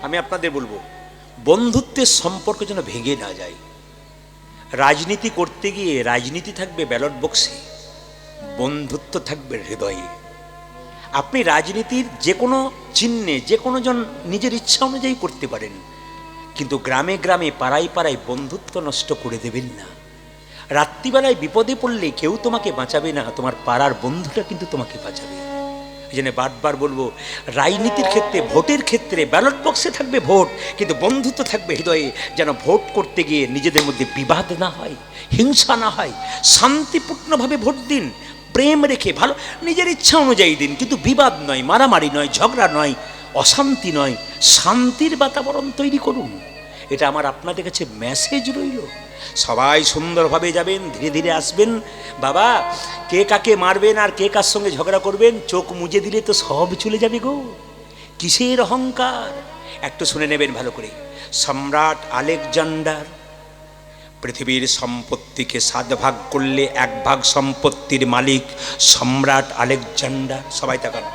আমি আপনাদের বলবো, বন্ধুত্বের সম্পর্ক যেন ভেঙে না যায়। রাজনীতি করতে গিয়ে রাজনীতি থাকবে ব্যালট বক্সে, বন্ধুত্ব থাকবে হৃদয়ে। আপনি রাজনীতির যে কোনো চিহ্নে যে কোনো জন নিজের ইচ্ছা অনুযায়ী করতে পারেন, কিন্তু গ্রামে গ্রামে পাড়ায় পাড়ায় বন্ধুত্ব নষ্ট করে দেবেন না। রাত্রিবেলায় বিপদে পড়লে কেউ তোমাকে বাঁচাবে না, তোমার পাড়ার বন্ধুটা কিন্তু তোমাকে বাঁচাবে। এই জন্য বারবার বলবো, রাজনীতির ক্ষেত্রে, ভোটের ক্ষেত্রে ব্যালট বক্সে থাকবে ভোট, কিন্তু বন্ধুত্ব থাকবে হৃদয়ে। যেন ভোট করতে গিয়ে নিজেদের মধ্যে বিবাদ না হয়, হিংসা না হয়। শান্তিপূর্ণভাবে ভোট দিন, প্রেম রেখে, ভালো নিজের ইচ্ছা অনুযায়ী দিন, কিন্তু বিবাদ নয়, মারামারি নয়, ঝগড়া নয়, অশান্তি নয়, শান্তির বাতাবরণ তৈরি করুন। এটা আমার আপনাদের কাছে মেসেজ রইল। সবাই সুন্দরভাবে যাবেন, ধীরে ধীরে আসবেন। বাবা, কে কাকে মারবেন আর কে কার সঙ্গে ঝগড়া করবেন, চোখ মুজে দিলে তো সব চলে যাবে গো। কিসের অহংকার, একটু শুনে নেবেন ভালো করে। সম্রাট আলেকজান্ডার পৃথিবীর সম্পত্তিকে 7 ভাগ করলে 1 ভাগ সম্পত্তির মালিক সম্রাট আলেকজান্ডার। সবাই তাকান।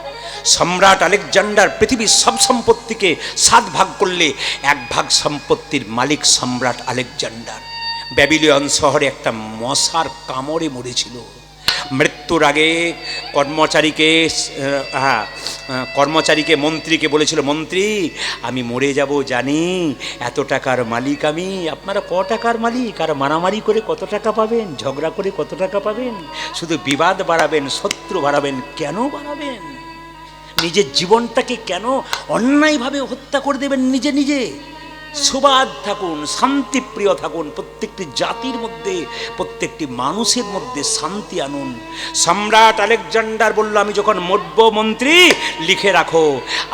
সম্রাট আলেকজান্ডার পৃথিবীর সব সম্পত্তিকে 7 ভাগ করলে 1 ভাগ সম্পত্তির মালিক সম্রাট আলেকজান্ডার। ব্যাবিলন শহরে একটা মশার কামড়ে মরেছিল। মৃত্যুর আগে কর্মচারীকে মন্ত্রীকে বলেছিল, মন্ত্রী আমি মরে যাব জানি, এত টাকার মালিক আমি, আপনারা ক টাকার মালিক, আর মারামারি করে কত টাকা পাবেন, ঝগড়া করে কত টাকা পাবেন, শুধু বিবাদ বাড়াবেন, শত্রু বাড়াবেন। কেন বাড়াবেন? নিজের জীবনটাকে কেন অন্যায়ভাবে হত্যা করে দেবেন নিজে নিজে? সুবাদ থাকুন, শান্তিপ্রিয় থাকুন, প্রত্যেকটি জাতির মধ্যে, প্রত্যেকটি মানুষের মধ্যে শান্তি আনুন। সম্রাট আলেকজান্ডার বলল, আমি যখন মরব মন্ত্রী লিখে রাখো,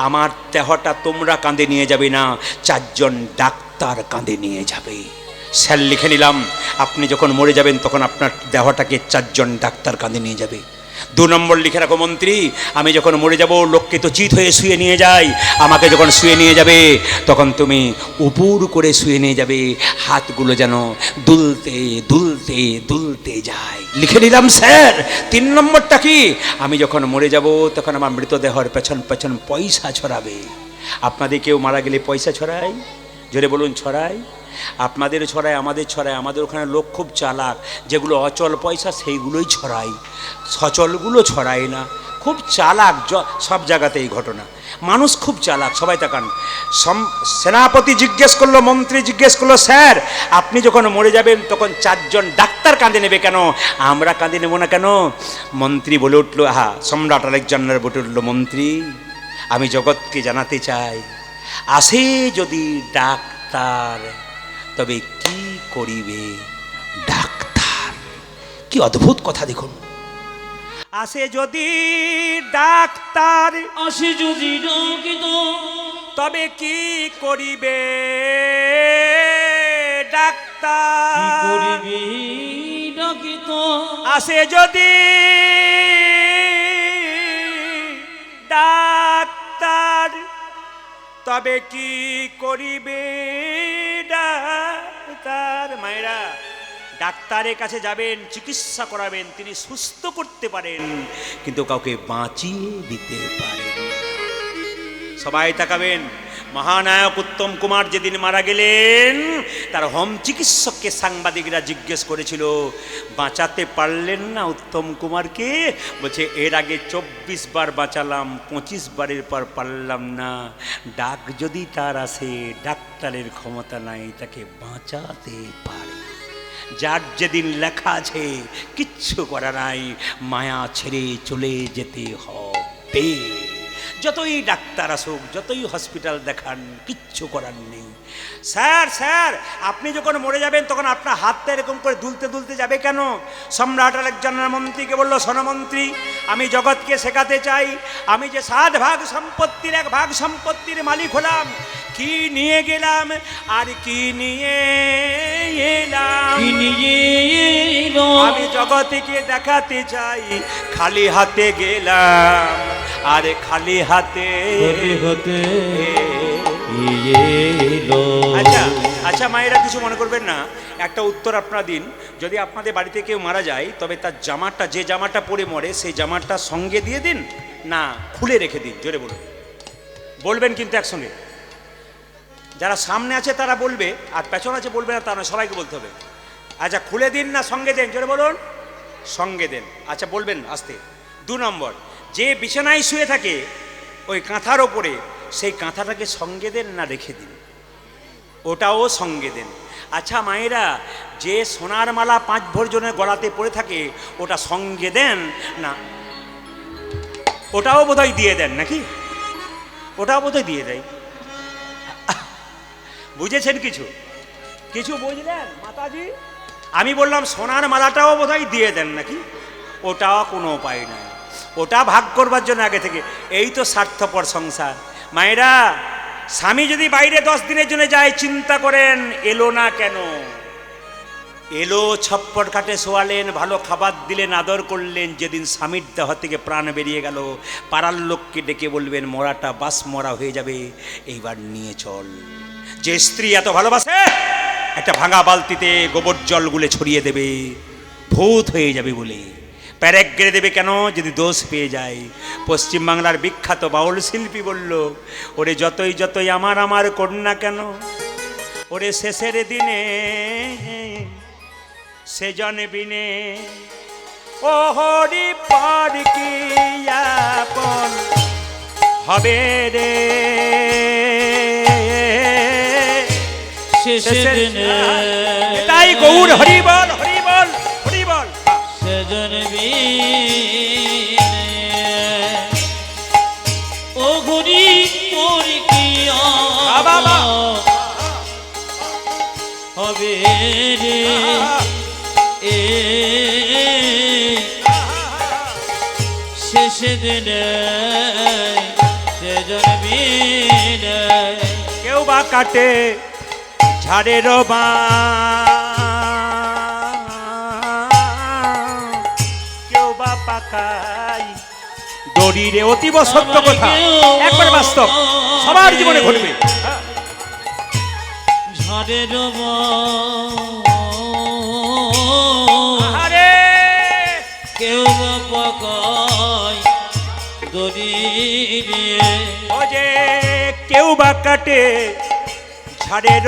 আমার দেহটা তোমরা কাঁধে নিয়ে যাবে না, 4 জন ডাক্তার কাঁধে নিয়ে যাবে। স্যার লিখে নিলাম, আপনি যখন মরে যাবেন তখন আপনার দেহটাকে 4 জন ডাক্তার কাঁধে নিয়ে যাবে। 2 নম্বর লিখে রাখো, মন্ত্রী আমি যখন মরে যাব লোককে তো চিত হয়ে শুয়ে নিয়ে যায়, আমাকে যখন শুয়ে নিয়ে যাবে তখন তুমি উপর করে শুয়ে নিয়ে যাবে, হাতগুলো যেন দুলতে দুলতে দুলতে যায়। লিখে নিলাম স্যার। 3 নম্বরটা কি, আমি যখন মরে যাব তখন আমার মৃতদেহর পেছন পেছন পয়সা ছড়াবে। আপনাদের কেউ মারা গেলে পয়সা ছড়ায়? জোরে বলুন, ছড়ায়? আপনাদের ছড়ায়, আমাদের ছড়ায়। আমাদের ওখানে লোক খুব চালাক, যেগুলো অচল পয়সা সেইগুলোই ছড়ায়, সচলগুলো ছড়ায় না। খুব চালাক সব জায়গাতেই ঘটনা, মানুষ খুব চালাক। সবাই তাকান। সেনাপতি জিজ্ঞেস করলো, মন্ত্রী জিজ্ঞেস করলো, স্যার আপনি যখন মরে যাবেন তখন 4 জন ডাক্তার কাঁধে নেবে কেন, আমরা কাঁধে নেব না কেন? মন্ত্রী বলে উঠলো, সম্রাট আলেকজান্ডার বলে উঠলো, মন্ত্রী আমি জগৎকে জানাতে চাই, আসে যদি ডাক্তার তবে কি করিবে ডাক্তার। কি অদ্ভুত কথা দেখুন। আসে যদি ডাক্তার, আসে যদি ডাকিত তবে কি করিবে ডাক্তার। কি করিবে ডাকিত। আসে যদি ডাক্তার তবে কি করিবে ডাক্তার। মায়েরা, ডাক্তারের কাছে যাবেন, চিকিৎসা করাবেন, তিনি সুস্থ করতে পারেন কিন্তু কাউকে বাঁচিয়ে দিতে পারেন। সবাই তাকাবেন। মহানায়ক উত্তম কুমার যেদিন মারা গেলেন, তার হোম চিকিৎসককে সাংবাদিকরা জিজ্ঞেস করেছিল, বাঁচাতে পারলেন না উত্তম কুমারকে? বলছে, এর আগে 24 বার বাঁচালাম, 25 বারের পর পারলাম না। ডাক যদি তার আসে, ডাক্তারের ক্ষমতা নাই তাকে বাঁচাতে পারে। যার যেদিন লেখা আছে কিচ্ছু করা নাই, মায়া ছেড়ে চলে যেতে হবে। যতই ডাক্তার আসুক, যতই হসপিটাল দেখান, কিচ্ছু করার নেই। স্যার স্যার আপনি যখন মরে যাবেন তখন আপনার হাতটা এরকম করে দুলতে দুলতে যাবে কেন? সম্রাট আলেকজান্ডার মন্ত্রীকে বলল, শোনো মন্ত্রী, আমি জগৎকে শেখাতে চাই, আমি যে 7 ভাগ সম্পত্তির 1 ভাগ সম্পত্তির মালিক হলাম, কি নিয়ে গেলাম আর কি নিয়ে এলাম, কি নিয়ে এলো আমি জগৎকে দেখাতে চাই। খালি হাতে গেলাম আর খালি হাতে হতে এলো। আচ্ছা আচ্ছা মায়েরা, কিছু মনে করবেন না, একটা উত্তর আপনারা দিন। যদি আপনাদের বাড়িতে কেউ মারা যায় তবে তার জামাটা, যে জামাটা পরে মরে, সেই জামাটা সঙ্গে দিয়ে দিন না খুলে রেখে দিন? জোরে বলুন, বলবেন কিন্তু একসঙ্গে। যারা সামনে আছে তারা বলবে, আর পেছনে আছে বলবে না, তা না, সবাইকে বলতে হবে। আচ্ছা, খুলে দিন না সঙ্গে দেন? জোরে বলুন, সঙ্গে দেন। আচ্ছা বলবেন আস্তে। 2 নম্বর, যে বিছানায় শুয়ে থাকে ওই কাঁথার ওপরে, সেই কাঁথাটাকে সঙ্গে দেন না রেখে দিন? ওটাও সঙ্গে দেন। আচ্ছা মায়েরা, যে সোনার মালা 5 ভর জনের গলাতে পড়ে থাকে, ওটা সঙ্গে দেন না ওটাও বোধহয় দিয়ে দেন নাকি? ওটাও বোধহয় দিয়ে দেয়। বুঝেছেন কিছু? কিছু বুঝলেন মাতাজি? আমি বললাম সোনার মালাটাও বোধহয় দিয়ে দেন নাকি? ওটাও কোনো উপায় নাই, ওটা ভাগ করবার জন্য আগে থেকে। এই তো স্বার্থপর সংসার। মায়েরা, স্বামী যদি বাইরে 10 দিনের জন্য যায়, চিন্তা করেন এলো না কেন। এলো, ছপ্পর কাটে শোয়ালেন, ভালো খাবার দিলেন, আদর করলেন। যেদিন স্বামীর দেহ থেকে প্রাণ বেরিয়ে গেল, পাড়ার লোককে ডেকে বলবেন মরাটা বাস মরা হয়ে যাবে, এইবার নিয়ে চল। যে স্ত্রী এত ভালোবাসে, একটা ভাঙা বালতিতে গোবর জল গুলে ছড়িয়ে দেবে, ভূত হয়ে যাবে বলে। প্যারেক গেড়ে দেবে কেন? যদি দোষ পেয়ে যায়। পশ্চিমবাংলার বিখ্যাত বাউল শিল্পী বলল, ওরে যতই যতই আমার আমার কন্যা কেন, ওরে শেষের দিনে সেজন বিনে ও হরি পর কি আপন হবে রে শেষের দিনে। তাই গৌর হরি বল, হরি বল, হরি বল। সেজন বিনে ও ঘুরি মোরি কি বাবা হবে রে এ শেষে দিনে সেজন বিনে। কেউ বা কাটে ঝাড়ের কেউ বা পাকাই দড়িরে। অতীব সত্য কথা, একবার বাস্তব, সবার জীবনে ঘটবে। ঝড়ের আরে কেউ পাকাই দড়ি রে। ও যে কেউ বা কাটে ঝাড়ের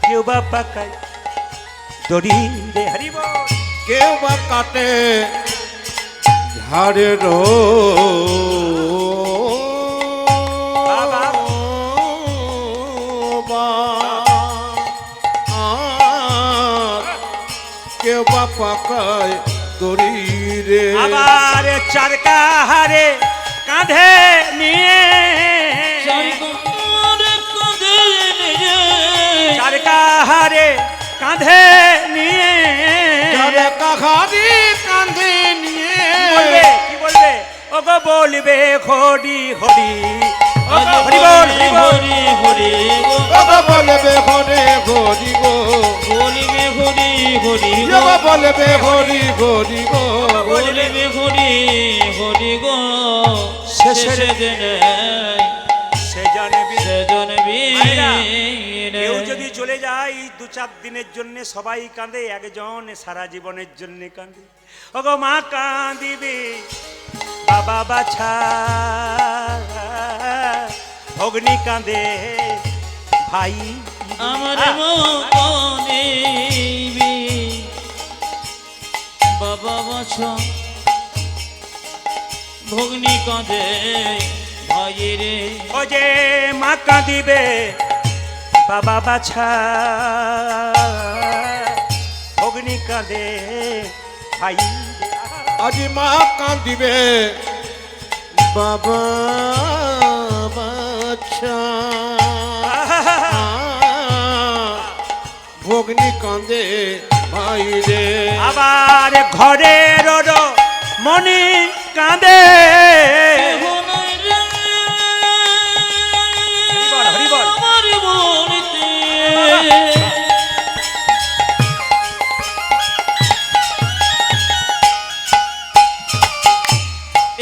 কেউ বা পাকাই দড়ি রে। হরি বল। কেউ বা কাটে ঝাড়ের বাবা। কেউ বা পাকায় দড়ি রে। আবার চারকা হারে কাঁধে নিয়ে, চারকা হারে কাঁধে নিয়ে, কাহারি কাঁধে নিয়ে বলবে কি বলবে? ও গো বলবে হরি হরি, ও গো হরি বল, হরি বল। হরি হরি বাবা বলবে হরে হরি গো, বলিবে হরি হরি বাবা বলবে হরি হরি গো, বলিবে হরি হরি গো। শেষের শেষে দিনে সেজন বিনে। সেজন বিনে। কেউ যদি চলে যায় 2-4 দিনের জন্য সবাই কাঁদে, একজন সারা জীবনের জন্য কাঁদে। ওগো মা কাঁদিবে, বাবা বাছা ভগ্নি কাঁদে, ভাই আমার মনে বাবা বাছা ভগ্নি কাঁদে ভাই রে। ও যে মা কাঁদিবে, বাবা বাছা ভগ্নি কাঁদে, ভাই আজ মা কাঁদিবে বাবা বাচ্চা, ভগ্নি কাঁদে ভাই রে। আবার ঘরের মনি কাঁদে, হরি বল। আমার মনেতে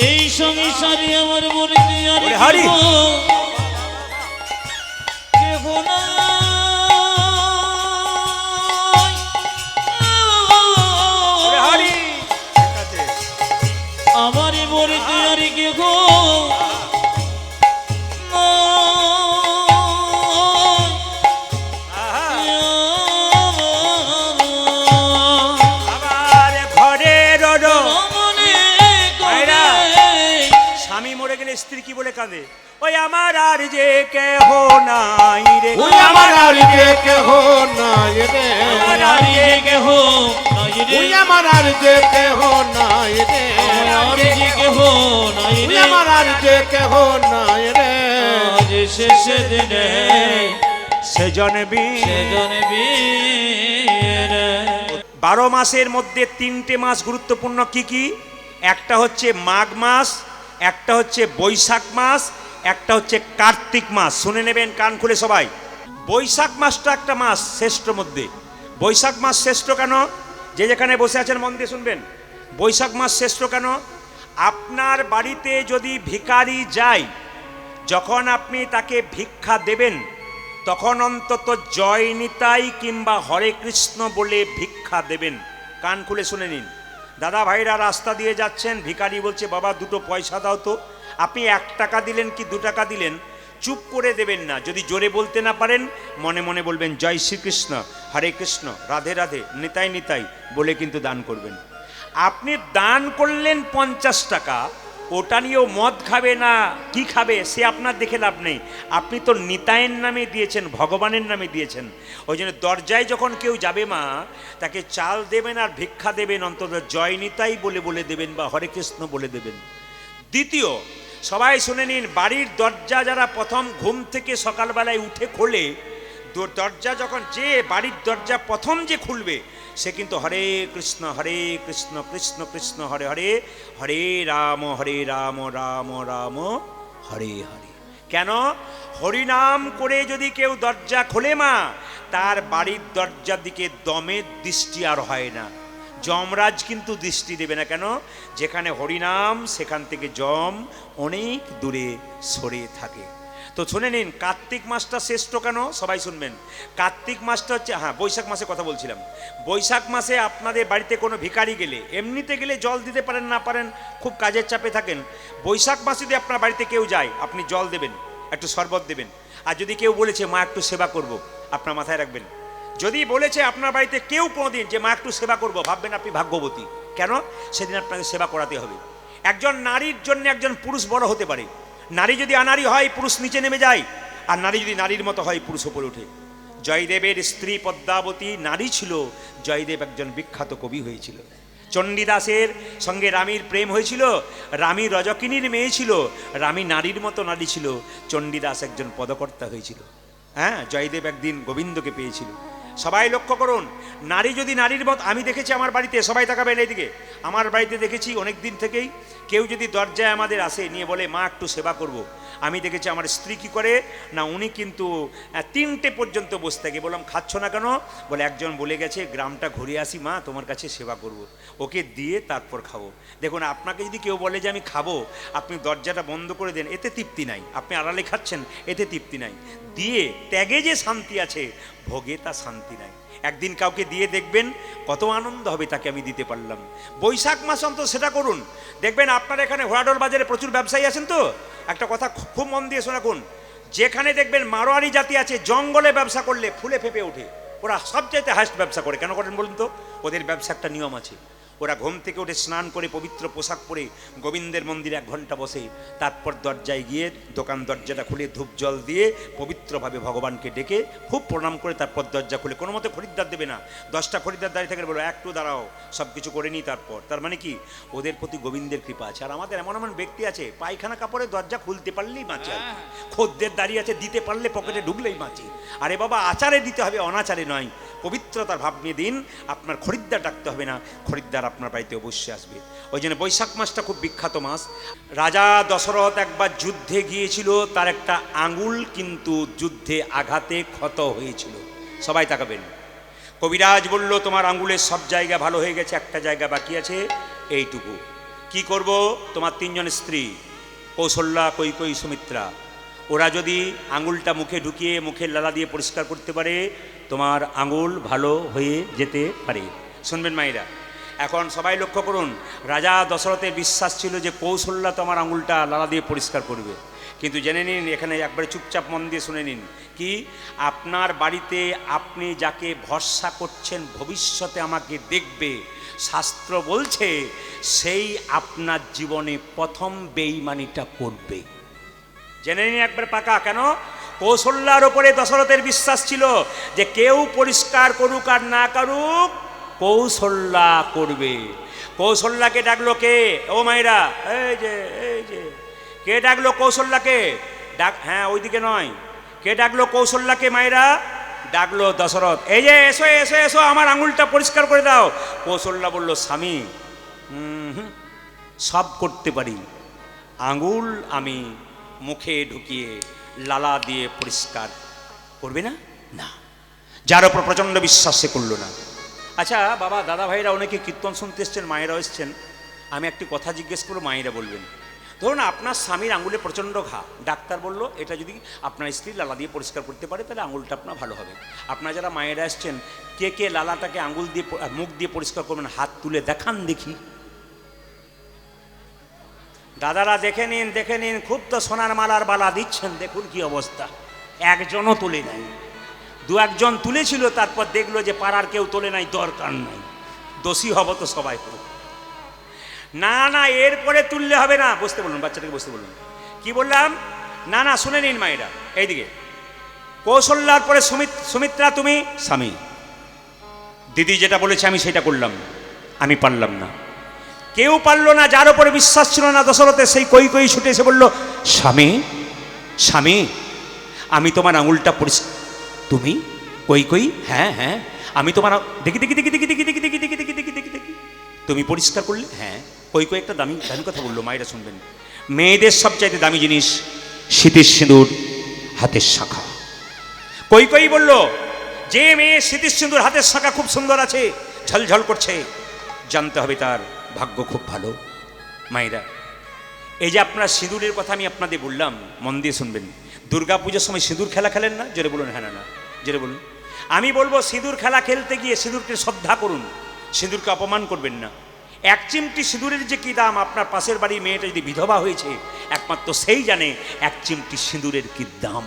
এই সংসারে আমার মনেতে আর ওরে হরি। কেহ নাই। ওরে হরি। আমার মনেতে আর কেহ মরে গেলে স্ত্রী কি বলে কাঁদে? ওই আমার আর যে কেহ নাই রে, ওই আমার আর যে কেহ নাই রে, আমার আর যে কেহ নাই রে, ওই আমার আর যে কেহ নাই রে, আমার আর যে কেহ নাই ওই রে, আমার আর যে কেহ নাই রে। আজ শেষ দিনে সেজন বীর। সেজন বীর। 12 মাসের মধ্যে 3টে মাস গুরুত্বপূর্ণ। কি কি? একটা হচ্ছে মাঘ মাস, একটা হচ্ছে বৈশাখ মাস, একটা হচ্ছে কার্তিক মাস। শুনে নেবেন কান খুলে সবাই। বৈশাখ মাসটা একটা মাস শ্রেষ্ঠ মধ্যে। বৈশাখ মাস শ্রেষ্ঠ কেন? যে যেখানে বসে আছেন মন দিয়ে শুনবেন। বৈশাখ মাস শ্রেষ্ঠ কেন? আপনার বাড়িতে যদি ভিখারি যায়, যখন আপনি তাকে ভিক্ষা দেবেন, তখন অন্তত জয় নিতাই কিংবা হরে কৃষ্ণ বলে ভিক্ষা দেবেন। কান খুলে শুনে নিন। দাদা ভাইরা রাস্তা দিয়ে যাচ্ছেন, ভিখারি বলছে বাবা 2 পয়সা দাও তো। আপনি 1 টাকা দিলেন কি 2 টাকা দিলেন, চুপ করে দেবেন না। যদি জোরে বলতে না পারেন, মনে মনে বলবেন জয় শ্রীকৃষ্ণ, হরে কৃষ্ণ, রাধে রাধে, নিতাই নিতাই বলে কিন্তু দান করবেন। আপনি দান করলেন 50 টাকা, ওটা নিয়েও মদ খাবে না কি খাবে সে আপনার দেখে লাভ নেই। আপনি তো নিতাইয়ের নামে দিয়েছেন, ভগবানের নামে দিয়েছেন। ওই জন্য দরজায় যখন কেউ যাবে মা, তাকে চাল দেবেন আর ভিক্ষা দেবেন, অন্তত জয় নিতাই বলে বলে দেবেন বা হরে কৃষ্ণ বলে দেবেন। দ্বিতীয়, সবাই শুনে নিন, বাড়ির দরজা যারা প্রথম ঘুম থেকে সকালবেলায় উঠে খোলে, দরজা যখন যে বাড়ির দরজা প্রথম যে খুলবে, সে কিন্তু হরে কৃষ্ণ কৃষ্ণ কৃষ্ণ হরে হরে, হরে রাম রাম রাম হরে হরে। কেন? হরিনাম করে যদি কেউ দরজা খোলে মা, তার বাড়ির দরজার দিকে দমের দৃষ্টি আর হয় না। যমরাজ কিন্তু দৃষ্টি দেবে না। কেন? যেখানে হরিনাম সেখান থেকে যম অনেক দূরে সরে থাকে। তো শুনে নিন, কার্তিক মাসটা শ্রেষ্ঠ কেন? সবাই শুনবেন। কার্তিক মাসটা হচ্ছে, হ্যাঁ বৈশাখ মাসে কথা বলছিলাম। বৈশাখ মাসে আপনাদের বাড়িতে কোনো ভিখারি গেলে, এমনিতে গেলে জল দিতে পারেন না পারেন, খুব কাজের চাপে থাকেন, বৈশাখ মাসে যদি আপনার বাড়িতে কেউ যায়, আপনি জল দেবেন, একটু শরবত দেবেন। আর যদি কেউ বলেছে মা একটু সেবা করব, আপনার মাথায় রাখবেন, যদি বলেছে আপনার বাড়িতে কেউ কোনোদিন যে মা একটু সেবা করব, ভাববেন আপনি ভাগ্যবতী। কেন? সেদিন আপনাকে সেবা করাতে হবে। একজন নারীর জন্য একজন পুরুষ বড় হতে পারে। নারী যদি আনারী হয়, পুরুষ নিচে নেমে যায়, আর নারী যদি নারীর মতো হয়, পুরুষ উপরে ওঠে। জয়দেবের স্ত্রী পদ্মাবতী নারী ছিল। জয়দেব একজন বিখ্যাত কবি হয়েছিল। চণ্ডীদাসের সঙ্গে রামীর প্রেম হয়েছিল। রামী রজকিনীর মেয়ে ছিল। রামী নারীর মতো নারী ছিল। চণ্ডীদাস একজন পদকর্তা হয়েছিল। হ্যাঁ, জয়দেব একদিন গোবিন্দকে পেয়েছিল। সবাই লক্ষ্য করুন, নারী যদি নারীর মত, আমি দেখেছি আমার বাড়িতে, সবাই তাকাবেন এইদিকে, আমার বাড়িতে দেখেছি অনেক দিন থেকেই, কেউ যদি দরজায় আমাদের আসে নিয়ে বলে মা একটু সেবা করব, আমি দেখেছি আমার স্ত্রী কি করে না, উনি কিন্তু 3টে পর্যন্ত বসে থাকে। বললাম খাচ্ছ না কেন? বলে একজন বলে গেছে গ্রামটা ঘুরে আসি মা, তোমার কাছে সেবা করব, ওকে দিয়ে তারপর খাবো। দেখুন, আপনাকে যদি কেউ বলে যে আমি খাবো, আপনি দরজাটা বন্ধ করে দেন, এতে তৃপ্তি নাই। আপনি আড়ালে খাচ্ছেন, এতে তৃপ্তি নাই। দিয়ে ত্যাগে যে শান্তি আছে, ভোগে তা শান্তি নাই। একদিন কাউকে দিয়ে দেখবেন কত আনন্দ হবে, তাকে আমি দিতে পারলাম। বৈশাখ মাস অন্তত সেটা করুন। দেখবেন আপনার এখানে ঘোড়াডোল বাজারে প্রচুর ব্যবসায়ী আছেন। তো একটা কথা খুব মন দিয়ে শোনাকুন, যেখানে দেখবেন মারোয়ারি জাতি আছে, জঙ্গলে ব্যবসা করলে ফুলে ফেপে ওঠে। ওরা সবচাইতে হাইস্ট ব্যবসা করে। কেন করেন বলুন তো? ওদের ব্যবসা একটা নিয়ম আছে। ওরা ঘুম থেকে উঠে স্নান করে পবিত্র পোশাক পরে গোবিন্দের মন্দিরে 1 ঘন্টা বসে, তারপর দরজায় গিয়ে দোকান দরজাটা খুলে ধূপ জল দিয়ে পবিত্রভাবে ভগবানকে ডেকে খুব প্রণাম করে তারপর দরজা খুলে, কোনো মতে খরিদ্দার দেবে না। 10টা খরিদ্দার দাঁড়িয়ে থাকে, বলো একটু দাঁড়াও, সব কিছু করে নিই তারপর। তার মানে কি? ওদের প্রতি গোবিন্দের কৃপা আছে। আর আমাদের এমন এমন ব্যক্তি আছে, পায়খানা কাপড়ে দরজা খুলতে পারলেই বাঁচে, খদ্দের দাঁড়িয়ে আছে, দিতে পারলে পকেটে ঢুকলেই বাঁচে। আরে বাবা, আচারে দিতে হবে, অনাচারে নয়। পবিত্রতার ভাব নিয়ে দিন, আপনার খরিদ্দার ডাকতে হবে না, খরিদ্দার আপনার বাড়িতে অবশ্যই আসবে। ওই জন্য বৈশাখ মাসটা খুব বিখ্যাত মাস। রাজা দশরথ একবার যুদ্ধে গিয়েছিল, তার একটা আঙুল কিন্তু যুদ্ধে আঘাতে ক্ষত হয়েছিল। সবাই তাকাবেন। কবিরাজ বলল তোমার আঙুলের সব জায়গা ভালো হয়ে গেছে, একটা জায়গা বাকি আছে, এইটুকু। কি করব? তোমার 3 জন স্ত্রী, কৌশল্যা, কৈকেয়ী, সুমিত্রা, ওরা যদি আঙুলটা মুখে ঢুকিয়ে মুখের লালা দিয়ে পরিষ্কার করতে পারে, তোমার আঙুল ভালো হয়ে যেতে পারে। শুনবেন মায়েরা, এখন সবাই লক্ষ্য করুন, রাজা দশরথের বিশ্বাস ছিল যে কৌশল্যা তোমার আঙুলটা লালা দিয়ে পরিষ্কার করবে। কিন্তু জেনে নিন, এখানে একবারে চুপচাপ মন দিয়ে শুনে নিন, কি আপনার বাড়িতে আপনি যাকে ভরসা করছেন ভবিষ্যতে আমাকে দেখবে, শাস্ত্র বলছে সেই আপনার জীবনে প্রথম বেঈমানিটা করবে। জেনে নিন একবার পাকা। কেন? কৌশল্যার ওপরে দশরথের বিশ্বাস ছিল যে কেউ পরিষ্কার করুক আর না করুক, কৌশল্যা করবে। কৌশল্যাকে ডাকলো কে? ও মায়েরা, এই যে কে ডাকলো কৌশল্যাকে? হ্যাঁ, ওইদিকে নয়, কে ডাকলো কৌশল্যাকে? মায়েরা ডাকলো দশরথ। এই যে এসো এসো এসো, আমার আঙুলটা পরিষ্কার করে দাও। কৌশল্যা বলল, স্বামী সব করতে পারি, আঙুল আমি মুখে ঢুকিয়ে লালা দিয়ে পরিষ্কার করবে না। না, যার ওপর প্রচণ্ড বিশ্বাস সে করলো না। আচ্ছা বাবা, দাদা ভাইরা অনেকে কীর্তন শুনতে এসছেন, মায়েরাও এসছেন, আমি একটি কথা জিজ্ঞেস করবো, মায়েরা বলবেন। ধরুন আপনার স্বামীর আঙুলে প্রচণ্ড ঘা, ডাক্তার বলল এটা যদি আপনার স্ত্রী লালা দিয়ে পরিষ্কার করতে পারে তাহলে আঙুলটা আপনার ভালো হবে। আপনারা যারা মায়েরা এসছেন, কে কে লালাটাকে আঙুল দিয়ে মুখ দিয়ে পরিষ্কার করবেন? হাত তুলে দেখান দেখি। দাদারা দেখে নিন, দেখে নিন, খুব তো সোনার মালার বালা দিচ্ছেন, দেখুন কি অবস্থা। একজনও তোলে নাই, দু একজন তুলেছিল, তারপর দেখলো যে পাড়ার কেউ তোলে নাই, দরকার নাই, দোষী হব তো সবাই হোক। না না, এরপরে তুললে হবে না। বসতে বলুন, বাচ্চাটাকে বসতে বলুন। কি বললাম? না না, শুনে নিন মায়েরা, এইদিকে। কৌশল্যার পরে সুমিত্রা, তুমি স্বামী। দিদি যেটা বলেছে আমি সেটা করলাম, আমি পারলাম না, কেউ পারলো না। যার উপরে বিশ্বাস ছিল না দশরথের, সেই কই কই ছুটে এসে বলল, স্বামী স্বামী আমি তোমার আঙুলটা পরিষ্কার। তুমি? কই কই? হ্যাঁ হ্যাঁ, আমি তোমার দেখি দেখি দেখি দেখি দেখি দেখি দেখি দেখি দেখি দেখি দেখি দেখি তুমি পরিষ্কার করলে? হ্যাঁ। কই কই একটা দামি দামি কথা বললো, মায়েরা শুনবেন। মেয়েদের সবচাইতে দামি জিনিস সিঁথির সিঁদুর, হাতের শাখা। কই কই বলল, যে মেয়ে সিঁথির সিঁদুর হাতের শাখা খুব সুন্দর আছে, ঝলঝল করছে, জানতে হবে তার ভাগ্য খুব ভালো। মায়েরা, এই যে আপনার সিঁদুরের কথা আমি আপনাদের বললাম, মন দিয়ে শুনবেন। দুর্গা পুজোর সময় সিঁদুর খেলা খেলেন না? জোরে বলুন। হ্যাঁ না না, জোরে বলুন। আমি বলবো সিঁদুর খেলা খেলতে গিয়ে সিঁদুরকে শ্রদ্ধা করুন, সিঁদুরকে অপমান করবেন না। এক চিমটি সিঁদুরের যে কি দাম, আপনার পাশের বাড়ির মেয়েটা যদি বিধবা হয়েছে, একমাত্র সেই জানে এক চিমটি সিঁদুরের কি দাম,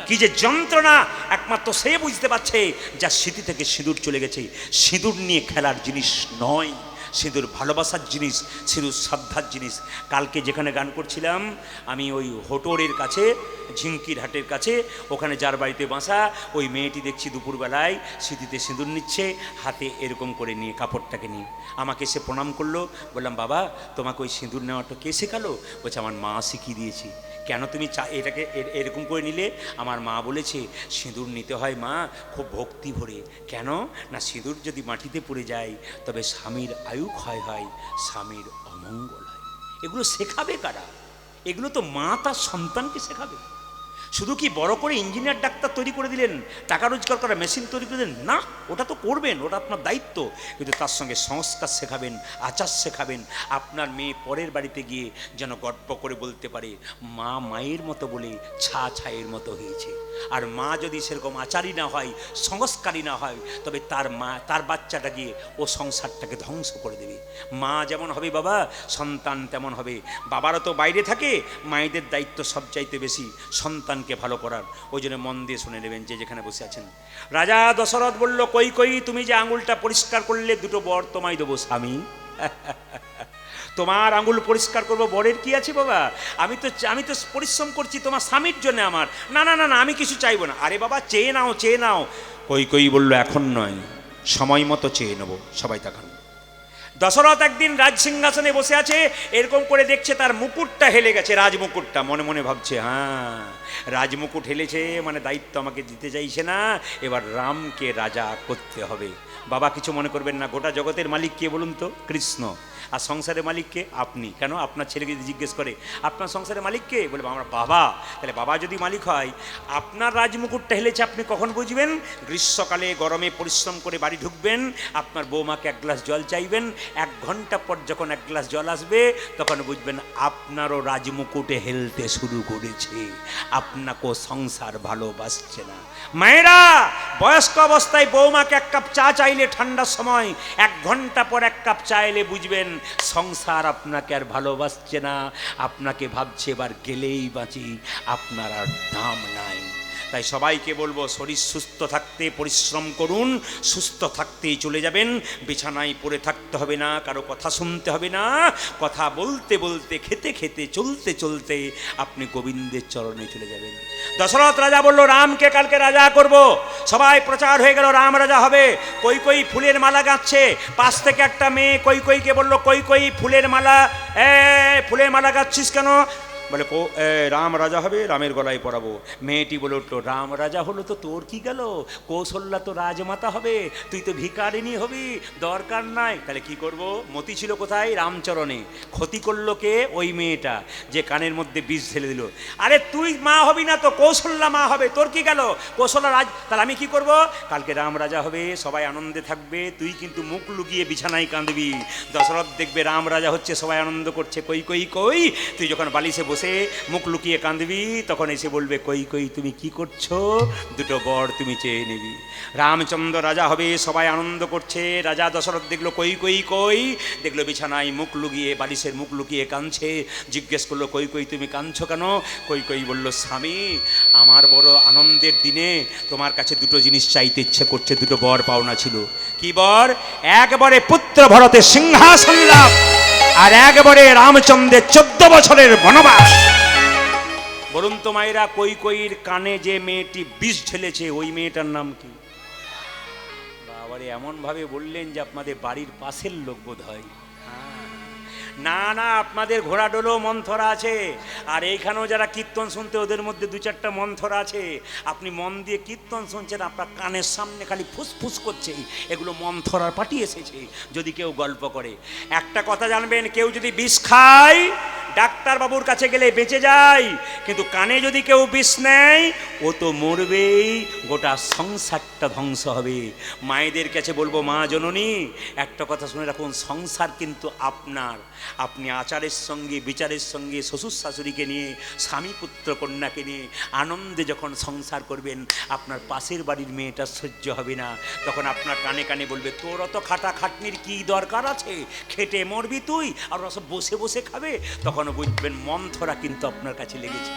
কি যে যন্ত্রণা, একমাত্র সে বুঝতে পারছে যার স্মৃতি থেকে সিঁদুর চলে গেছে। সিঁদুর নিয়ে খেলার জিনিস নয়, সিঁদুর ভালোবাসার জিনিস, সিঁদুর শ্রদ্ধার জিনিস। কালকে যেখানে গান করছিলাম আমি, ওই হোটোরের কাছে, ঝিঙ্কির হাটের কাছে, ওখানে যার বাড়িতে বাসা, ওই মেয়েটি দেখছি দুপুরবেলায় স্মৃতিতে সিঁদুর নিচ্ছে, হাতে এরকম করে নিয়ে, কাপড়টাকে নিয়ে আমাকে এসে প্রণাম করলো। বললাম, বাবা তোমাকে ওই সিঁদুর নেওয়াটা কে শেখালো? বলছে, আমার মা শিখিয়ে দিয়েছি। কেন তুমি এটাকে এরকম করে নিলে? আমার মা বলেছে সিঁদুর নিতে হয় মা খুব ভক্তি ভরে। কেন না, সিঁদুর যদি মাটিতে পড়ে যায় তবে স্বামীর আয়ু ক্ষয় হয়, স্বামীর অমঙ্গল হয়। এগুলো শেখাবে কারা? এগুলো তো মা তার সন্তানকে শেখাবে। শুধু কি বড় করে ইঞ্জিনিয়ার ডাক্তার তৈরি করে দিলেন, টাকা রোজগার করা মেশিন তৈরি করে দিলেন? না, ওটা তো করবেন, ওটা আপনার দায়িত্ব, কিন্তু তার সঙ্গে সংস্কার শেখাবেন, আচার শেখাবেন। আপনার মেয়ে পরের বাড়িতে গিয়ে যেন গর্ব করে বলতে পারে, মা মায়ের মতো বলে ছা ছায়ের মতো হয়েছে। আর মা যদি সেরকম আচারই না হয়, সংস্কারই না হয়, তবে তার বাচ্চাটা গিয়ে ও সংসারটাকে ধ্বংস করে দেবে। মা যেমন হবে বাবা, সন্তান তেমন হবে। বাবারা তো বাইরে থাকে, মায়েদের দায়িত্ব সবচাইতে বেশি সন্তানকে ভালো করার। ওই জন্য মন দিয়ে শুনে নেবেন যে যেখানে বসে আছেন। রাজা দশরথ বলল, কই কই তুমি যে আঙুলটা পরিষ্কার করলে, দুটো বর তোমায় দেবো স্বামী। তোমার আঙুল পরিষ্কার করবো, বরের কি আছে বাবা? আমি তো পরিশ্রম করছি তোমার স্বামীর জন্য আমার। না না না না, আমি কিছু চাইবো না। আরে বাবা, চেয়ে নাও চেয়ে নাও। কই কই বলল, এখন নয়, সময় মতো চেয়ে নেবো। সবাই তাকান। দশরথ একদিন রাজসিংহাসনে বসে আছে, এরকম করে দেখছে তার মুকুটটা হেলে গেছে, রাজমুকুটটা। মনে মনে ভাবছে, হ্যাঁ রাজমুকুট হেলেছে মানে দায়িত্ব আমাকে দিতে চাইছে না, এবার রামকে রাজা করতে হবে। বাবা কিছু মনে করবেন না, গোটা জগতের মালিক কে বলুন তো? কৃষ্ণ। আর সংসারের মালিক কে? আপনি। কেন? আপনার ছেলেকে যদি জিজ্ঞেস করে আপনার সংসারের মালিক কে, বলে আমার বাবা। তাহলে বাবা যদি মালিক হয়, আপনার রাজমুকুটটা হেলেছে আপনি কখন বুঝবেন? গ্রীষ্মকালে গরমে পরিশ্রম করে বাড়ি ঢুকবেন, আপনার বৌমাকে এক গ্লাস জল চাইবেন, 1 ঘন্টা পর যখন 1 গ্লাস জল আসবে তখন বুঝবেন আপনারও রাজমুকুটে হেলতে শুরু করেছে, আপনাকেও সংসার ভালোবাসছে না। মায়েরা, বয়স্ক অবস্থায় বৌমাকে 1 কাপ চা চাইলে ঠান্ডার সময়, 1 ঘন্টা পর 1 কাপ চা এলে বুঝবেন সংসার আপনাকে আর ভালোবাসছে না, আপনাকে ভাবছে এবার গেলেই বাঁচি, আপনার আর দাম নাই। তাই সবাইকে বলবো শরীর সুস্থ থাকতে পরিশ্রম করুন, সুস্থ থাকতেই চলে যাবেন। বিছানায় পড়ে থাকতে হবে না, কারো কথা শুনতে হবে না, কথা বলতে বলতে খেতে খেতে চলতে চলতে আপনি গোবিন্দের চরণে চলে যাবেন। দশরথ রাজা বলল রামকে কালকে রাজা করব। সবাই প্রচার হয়ে গেল রাম রাজা হবে। কই ফুলের মালা গাঁথছে। পাশ থেকে একটা মেয়ে কইকে বলল কই ফুলের মালা, ফুলের মালা গাঁথছিস কেন? বলে রাম রাজা হবে, রামের গলায় পরাবো। মেয়েটি বলে উঠলো রাম রাজা হলো তো তোর কি গেল, কৌশল্যা তো রাজমাতা হবে, তুই তো ভিখারিনী হবি, দরকার নাই। তাহলে কি করব? মতি ছিল কোথায়? রামচরণে। ক্ষতি করলো কে? ওই মেয়েটা যে কানের মধ্যে বিষ ঢেলে দিল। আরে তুই মা হবি না তো কৌশল্যা মা হবে, তোর কি গেল? কৌশল্যা রাজ, তাহলে আমি কি করব? কালকে রাম রাজা হবে, সবাই আনন্দে থাকবে, তুই কিন্তু মুখ লুকিয়ে বিছানায় কাঁদবি। দশরথ দেখবে রাম রাজা হচ্ছে, সবাই আনন্দ করছে, কই তুই যখন বালিশে বসে মুখ লুকিয়ে কাঁদবি তখন এসে বলবে কই তুমি কি করছো, দুটো বর তুমি চেয়ে নিবি। রামচন্দ্র রাজা হবে, সবাই আনন্দ করছে। রাজা দশরথ দেখলো কই দেখলো বিছানায় মুখ লুকিয়ে, বালিশের মুখ লুকিয়ে কাঁদছে। জিজ্ঞেস করলো কই তুমি কাঁদছো কেন? কই বলল স্বামী আমার বড় আনন্দের দিনে তোমার কাছে দুটো জিনিস চাইতে ইচ্ছে করছে, দুটো বর পাওনা ছিল। কি বর? একবারে পুত্র ভরতের সিংহাসন লাভ, আর একবারে রামচন্দ্রের 14 বছরের বনবাস। বলুন তো মায়েরা, কইর কানে যে মেয়েটি বিষ ঢেলেছে ওই মেয়েটার নাম কি? বাবারে এমন ভাবে বললেন যে আপনাদের বাড়ির পাশের লোক বোধ হয়। না আপনাদের ঘোড়াডোলো মন্থরা আছে, আর এইখানেও যারা কীর্তন শুনতে ওদের মধ্যে 2-4টা মন্থরা আছে। আপনি মন দিয়ে কীর্তন শুনছেন, আপনার কানের সামনে খালি ফুসফুস করছে, এগুলো মন্থরার পার্টি এসেছে। যদি কেউ গল্প করে, একটা কথা জানবেন, কেউ যদি বিষ খায় ডাক্তার বাবুর কাছে গেলে বেঁচে যায়, কিন্তু কানে যদি কেউ বিষ নেয় ও তো মরবেই, গোটা সংসারটা ধ্বংস হবে। মায়েদের কাছে বলবো, মা জননী একটা কথা শুনে রাখুন, সংসার কিন্তু আপনার। আপনি আচারের সঙ্গে বিচারের সঙ্গে শ্বশুর শাশুড়িকে নিয়ে, স্বামী পুত্র কন্যাকে নিয়ে আনন্দে যখন সংসার করবেন, আপনার পাশের বাড়ির মেয়েটা সহ্য হবে না। তখন আপনার কানে কানে বলবে তোর অত খাটাখাটনির কি দরকার আছে, খেটে মরবি তুই, আর ওরা সব বসে বসে খাবে। তখন বুঝবেন মন্থরা কিন্তু আপনার কাছে লেগেছে।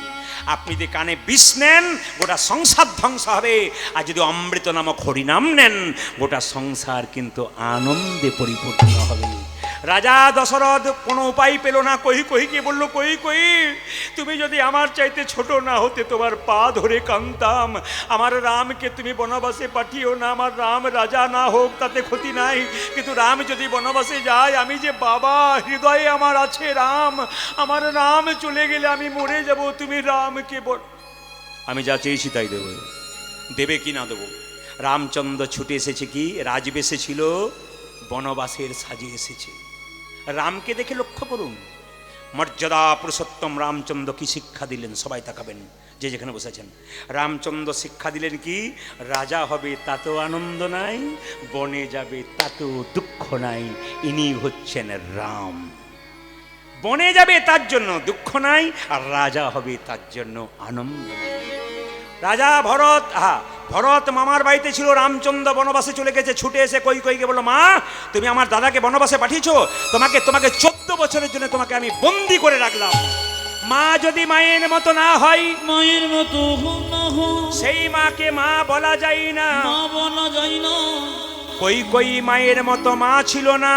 আপনি যদি কানে বিষ নেন গোটা সংসার ধ্বংস হবে, আর যদি অমৃত নামক হরিনাম নেন গোটা সংসার কিন্তু আনন্দে পরিপূর্ণ হবে। রাজা দশরথ কোনো উপায় পেল না, কইকে বলল কই তুমি যদি আমার চাইতে ছোট না হতে তোমার পা ধরে কাঁদতাম। আমার রামকে তুমি বনবাসে পাঠিও না, আমার রাম রাজা না হোক তাতে ক্ষতি নাই, কিন্তু রাম যদি বনবাসে যায়, আমি যে বাবা, হৃদয়ে আমার আছে রাম, আমার রাম চলে গেলে আমি মরে যাব, তুমি রামকে বল। আমি যা চেয়েছি তাই দেবে কি না দেবো? রামচন্দ্র ছুটে এসেছে কি রাজবেশে ছিল, বনবাসের সাজে এসেছে। রামকে দেখে লক্ষ্য করুন, মর্যাদা পুরুষোত্তম রামচন্দ্র কি শিক্ষা দিলেন, সবাই তাকাবেন যে যেখানে বসেছেন। রামচন্দ্র শিক্ষা দিলেন কি, রাজা হবে তাতেও আনন্দ নাই, বনে যাবে তাতেও দুঃখ নাই, ইনি হচ্ছেন রাম। বনে যাবে তার জন্য দুঃখ নাই, আর রাজা হবে তার জন্য আনন্দ নাই। রাজা ভরত মামার বাড়িতে ছিল, রামচন্দ্র বনবাসে চলে গেছে। ছুটে এসে কইকে বলল, মা তুমি আমার দাদাকে বনবাসে পাঠিয়েছো, তোমাকে 14 বছরের জন্য তোমাকে আমি বন্দি করে রাখলাম। মা যদি মায়ের মতো না হয়, মায়ের মতো সেই মাকে মা বলা যায় না। বলা যায় না। কই মায়ের মতো মা ছিল না,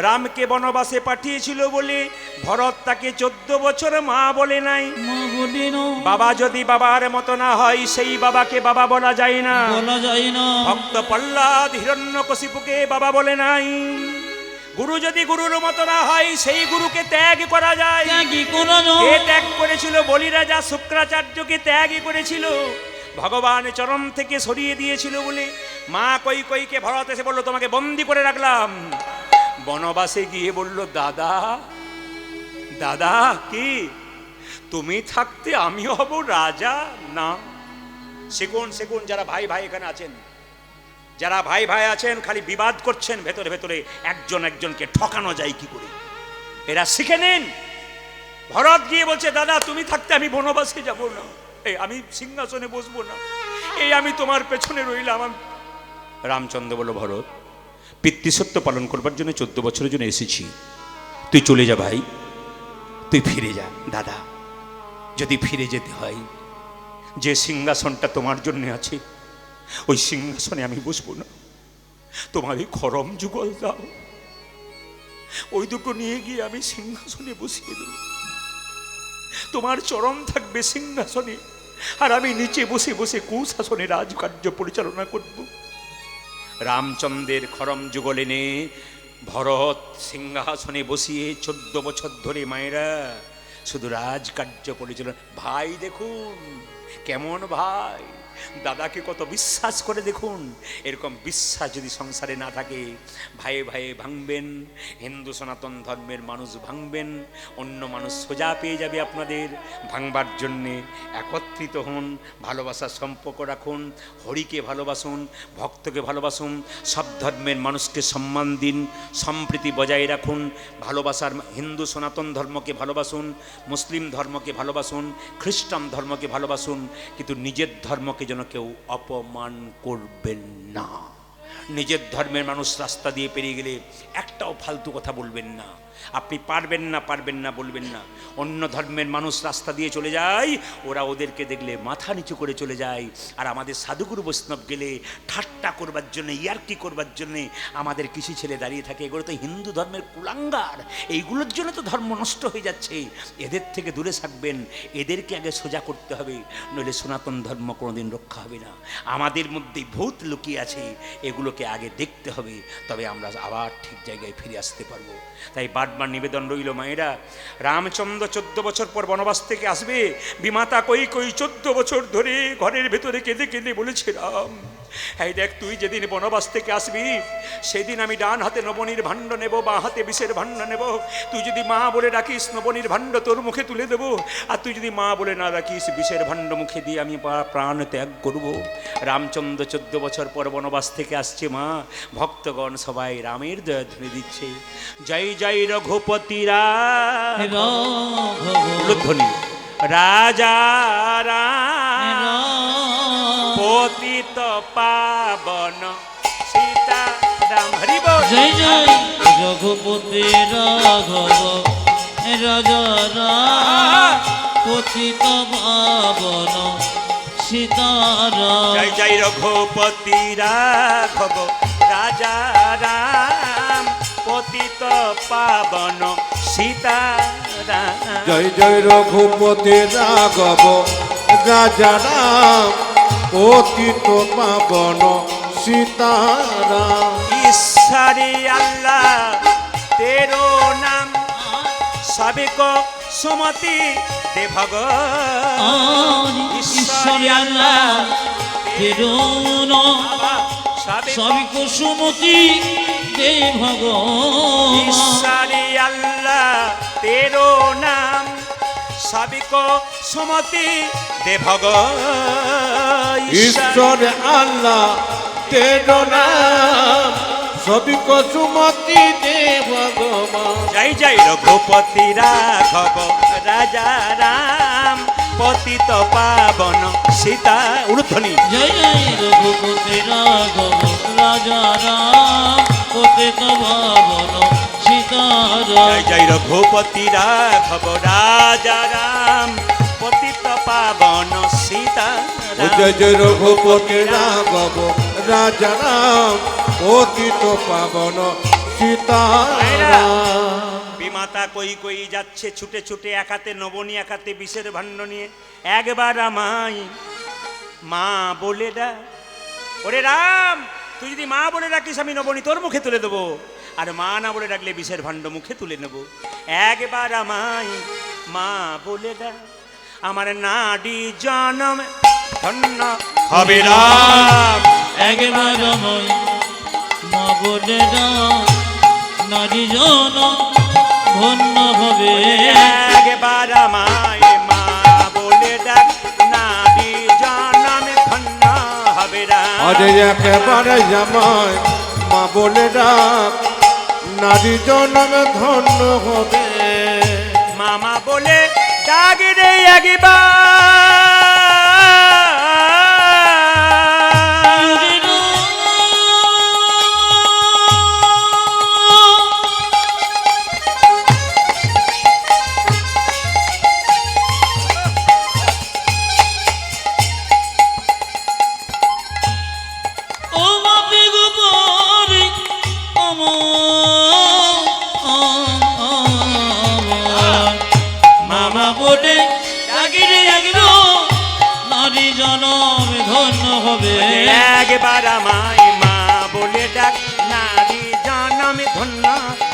রামকে বনবাসে পাঠিয়েছিল বলে ভরত তাকে 14 বছর মা বলে নাই। বাবা যদি বাবার মতো না হয়, সেই বাবাকে বাবা বলা যায় না। ভক্ত প্রহ্লাদ হিরণ্যকশিপুকে বাবা বলে নাই। গুরু যদি গুরুর মতো না হয়, সেই গুরুকে ত্যাগ করা যায়। কে ত্যাগ করেছিল? বলি রাজা শুক্রাচার্যকে ত্যাগই করেছিল, ভগবান চরণ থেকে সরিয়ে দিয়েছিল বলে। মা কইকে ভরত এসে বলল, তোমাকে বন্দি করে রাখলাম। বনবাসে গিয়ে বলল, দাদা কি তুমি থাকতে আমি হব রাজা? না। সেগুন যারা ভাই এখানে আছেন, যারা ভাই আছেন খালি বিবাদ করছেন, ভেতরে একজন একজনকে ঠকানো যায় কি করে, এরা শিখে নেন। ভরত গিয়ে বলছে, দাদা তুমি থাকতে আমি বনবাসে যাব না, আমি সিংহাসনে বসবো না, আমি তোমার পেছনে রইলাম। রামচন্দ্র বলল, ভরত, পিতৃসত্য পালন করবার জন্য 14 বছরের জন্য এসেছি, তুই চলে যা ভাই, তুই ফিরে যা। দাদা, যদি ফিরে যেতে হয়, যে সিংহাসনটা তোমার জন্য আছে ওই সিংহাসনে আমি বসবো না, তোমার এই খরম যুগল দাও, ওই দুটো নিয়ে গিয়ে আমি সিংহাসনে বসিয়ে দেব। তোমার চরণ থাকবে সিংহাসনে, আর আমি নিচে বসে বসে কুশাসনে রাজকার্য পরিচালনা করব। রামচন্দ্রের খরম যুগল এনে ভরত সিংহাসনে বসিয়ে 14 বছর ধরে মায়েরা শুধু রাজকার্য পরিচালনা। ভাই দেখুন কেমন ভাই, দাদাকে কত বিশ্বাস করে দেখুন। এরকম বিশ্বাস যদি সংসারে না থাকে, ভাইয়ে ভাইয়ে ভাঙবেন, হিন্দু সনাতন ধর্মের মানুষ ভাঙবেন, অন্য মানুষ সোজা পেয়ে যাবে আপনাদের। ভাঙবার জন্যে একত্রিত হন, ভালোবাসার সম্পর্ক রাখুন, হরিকে ভালোবাসুন, ভক্তকে ভালোবাসুন, সব ধর্মের মানুষকে সম্মান দিন, সম্প্রীতি বজায় রাখুন, ভালোবাসার হিন্দু সনাতন ধর্মকে ভালোবাসুন, মুসলিম ধর্মকে ভালোবাসুন, খ্রিস্টান ধর্মকে ভালোবাসুন, কিন্তু নিজের ধর্মকে যেন কেউ অপমান করবেন না। নিজের ধর্মের মানুষ রাস্তা দিয়ে পেরিয়ে গেলে একটাও ফালতু কথা বলবেন না। আপনি পারবেন না বলবেন না। অন্য ধর্মের মানুষ রাস্তা দিয়ে চলে যায়, ওরা ওদেরকে দেখলে মাথা নিচু করে চলে যায়। আর আমাদের সাধুগুরু বৈষ্ণব গেলে ঠাট্টা করবার জন্য, ইয়ার্কি করবার জন্যে আমাদের কিছু ছেলে দাঁড়িয়ে থাকে, এগুলো তো হিন্দু ধর্মের কুলাঙ্গার, এইগুলোর জন্য তো ধর্ম নষ্ট হয়ে যাচ্ছে। এদের থেকে দূরে থাকবেন, এদেরকে আগে সোজা করতে হবে, নইলে সনাতন ধর্ম কোনোদিন রক্ষা হবে না। আমাদের মধ্যে ভূত লুকিয়ে আছে, এগুলোকে আগে দেখতে হবে, তবে আমরা আবার ঠিক জায়গায় ফিরে আসতে পারবো। তাই বারবার নিবেদন রইল মায়েরা, রামচন্দ্র 14 বছর পর বনবাস থেকে আসবে। বিমাতা কই 14 বছর ধরে ঘরের ভেতরে কেঁদে কেঁদে বলেছে, রাম এই দেখ, তুই যেদিন বনবাস থেকে আসবি সেদিন আমি ডান হাতে নবনীর ভাণ্ড নেব, বাঁ হাতে বিষের ভাণ্ড নেব। তুই যদি মা বলে ডাকিস, নবনীর ভাণ্ড তোর মুখে তুলে দেব, আর তুই যদি মা বলে না ডাকিস, বিষের ভাণ্ড মুখে দিয়ে আমি প্রাণ ত্যাগ করব। রামচন্দ্র 14 বছর পর বনবাস থেকে আসছে মা, ভক্তগণ সবাই রামের জয়ধ্বনি দিচ্ছে, জয় জয় রঘুপতি ধ্বনি, রাজা রাম পতিত পাবন সীতা রাম। হরি বল। জয় জয় রঘুপতি রাঘব রাজা রাম পতিত পাবন সীতারাম। জয় জয় রঘুপতি রাঘব রাজা রাম পতিত পাবন সীতারাম। জয় জয় রঘুপতি রাঘব রাজা রাম পতিত পাবন সীতারাম। ঈশ্বরে আল্লাহ তেরো নাম সবেক সুমতি দে ভগবান। ঈশ্বরে আল্লাহ তেরো নাম সবিক সুমতি দে ভগবান। ঈশ্বরে আল্লাহ তেরো নাম সবিক সুমতি দে ভগবান। ঈশ্বর আল্লাহ তেরো নাম সবিক সুমতি দে ভগবান। জয় জয় রঘুপতি রাঘব রাজা রাম পতিত পাবন সীতা। উর্ধ্বনি। জয় জয় রঘুপতি রাঘব রাজা রাম পতিত পাবন সীতারাম। জয় জয় রঘুপতি রাঘব রাজা রাম পতিত পাবন সীতা। জয় জয় রঘুপতি রাঘব রাজা রাম পতিত পাবন সীতারাম। বিমাতা কই কই যাচ্ছে ছুটে ছুটে, এক হাতে নবনী এক হাতে বিষের ভাণ্ড নিয়ে। একবার আমায় মা বলে ডাক। ওরে রাম, তুই যদি মা বলে ডাকিস আমি নবনী তোর মুখে তুলে দেবো, আর মা না বলে ডাকলে বিষের ভাণ্ড মুখে তুলে নেব। একবার আমায় মা বলে ডাক, আমার নাডি জনম ধন্য হবে রাম। একবার আমায় মা বলে দাও, নারী জন ধন্য হবে। একবার আমায় মা বলে ডাক, নারী জনম ধন্য হবে রাম। আজ একেবারে জামাই মা বলে ডাক, নারী জনম ধন্য হবে। মামা বলে ডাক রে একবার, হবে, ডাকিলে একবার নারী জনম ধন্য হবে। একবার আমায় মা বলে ডাক, নারী জনম ধন্য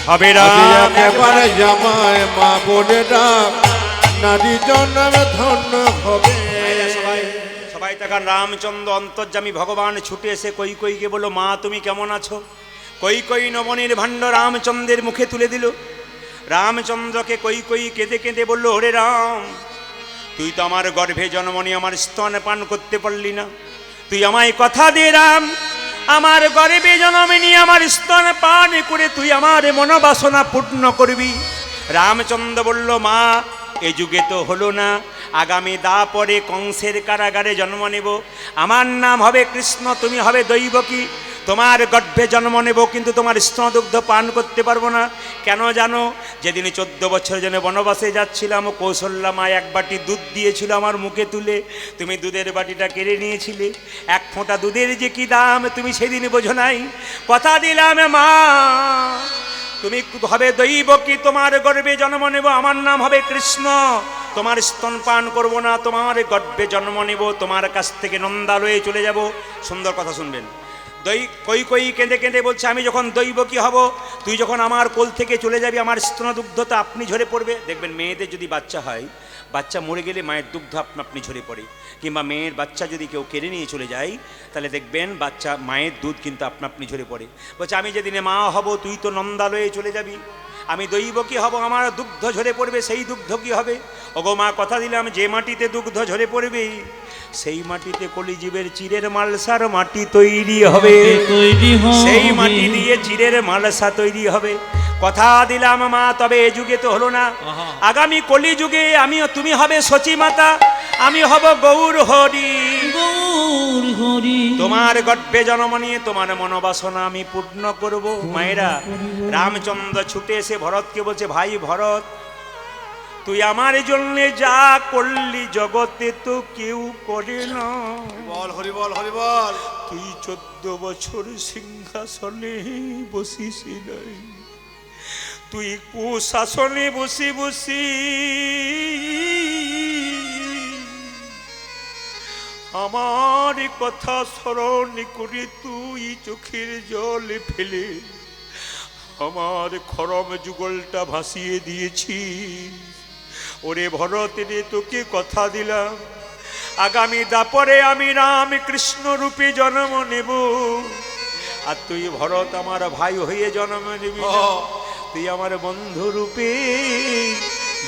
হবে। একবার জামাই মা বলে ডাক, নারী জন্ম ধন্য হবে। সবাই সবাই তখন রামচন্দ্র অন্তর্যামী ভগবান ছুটে এসে কৈকেয়ীকে বলল, মা তুমি কেমন আছো? কৈকেয়ী নবনীর ভাণ্ড রামচন্দ্রের মুখে তুলে দিল। রামচন্দ্রকে কৈকেয়ী কেঁদে কেঁদে বলল, ওরে রাম, তুই তো আমার গর্ভে জন্ম নিয়ে আমার স্তন পান করতে পারলি না। তুই আমায় কথা দে রাম, আমার গর্ভে জন্ম নিয়ে আমার স্তন পান করে তুই আমার মনোবাসনা পূর্ণ করবি। রামচন্দ্র বলল, মা এ যুগে তো হলো না, আগামী দাপরে কংসের কারাগারে জন্ম নেব। আমার নাম হবে কৃষ্ণ, তুমি হবে দৈবকী। তোমার গর্ভে জন্ম নেব, কিন্তু তোমার স্তনদুগ্ধ পান করতে পারবো না। কেন জানো? যেদিন 14 বছর জন্য বনবাসে যাচ্ছিলাম, কৌশল্যা মা এক বাটি দুধ দিয়েছিল আমার মুখে তুলে। তুমি দুধের বাটিটা কেড়ে নিয়েছিলে। এক ফোঁটা দুধের যে কি দাম তুমি সেদিন বোঝো নাই। কথা দিলাম মা, তুমি হবে দৈবকী, তোমার গর্ভে জন্ম নেব, আমার নাম হবে কৃষ্ণ। তোমার স্তন পান করবো না, তোমার গর্ভে জন্ম নেব, তোমার কাছ থেকে নন্দালয়ে চলে যাব। সুন্দর কথা শুনবেন। কৈকেয়ী কেঁদে কেঁদে বলছে, আমি যখন দৈবকী হব, তুই যখন আমার কোল থেকে চলে যাবি, আমার স্তনদুগ্ধতা আপনি ঝরে পড়বে। দেখবেন মেয়েদের যদি বাচ্চা হয়, বাচ্চা মরে গেলে মায়ের দুগ্ধ আপনি ঝরে পড়ে, কিংবা মেয়ের বাচ্চা যদি কেউ কেড়ে নিয়ে চলে যায়, তাহলে দেখবেন বাচ্চা মায়ের দুধ কিন্তু আপনি ঝরে পড়ে। বলছে, আমি যেদিনে মা হব, তুই তো নন্দালয়ে চলে যাবি, আমি দৈবকী হব, আমার দুগ্ধ ঝরে পড়বে। সেই দুগ্ধ কি হবে? ওগো মা, কথা দিলাম, যে মাটিতে দুগ্ধ ঝরে পড়বে সেই মাটিতে কলিজীবের চিরের মালসার মাটি তৈরি হবে। সেই মাটি দিয়ে চিরের মালসা তৈরি হবে। কথা দিলাম মা, তবে এ যুগে তো হলো না, আগামী কলি যুগে তুমি হবে সচী মাতা, আমি হব গৌর হরি। গৌর হরি তোমার গর্ভে জন্ম নিয়ে তোমার মনোবাসনা আমি পূর্ণ করব। মায়েরা, রামচন্দ্র ছুটে এসে ভরতকে বলছে, ভাই ভরত, তুই আমার জন্য যা করলি জগতে তো কেউ করে না। বল হরি বল, হরি বল। তুই 14 বছর সিংহাসনে বসিস নাই, তুই কুশাসনে বসি বসি আমার কথা স্মরণ করে তুই চোখের জল ফেলে আমার খরম যুগলটা ভাসিয়ে দিয়েছি। ওরে ভরত রে, তোকে কথা দিলাম, আগামী দাপরে আমি রাম কৃষ্ণ রূপে জন্ম নেব, আর তুই ভরত আমার ভাই হয়ে জন্ম নিবি না, তুই আমার বন্ধু রূপে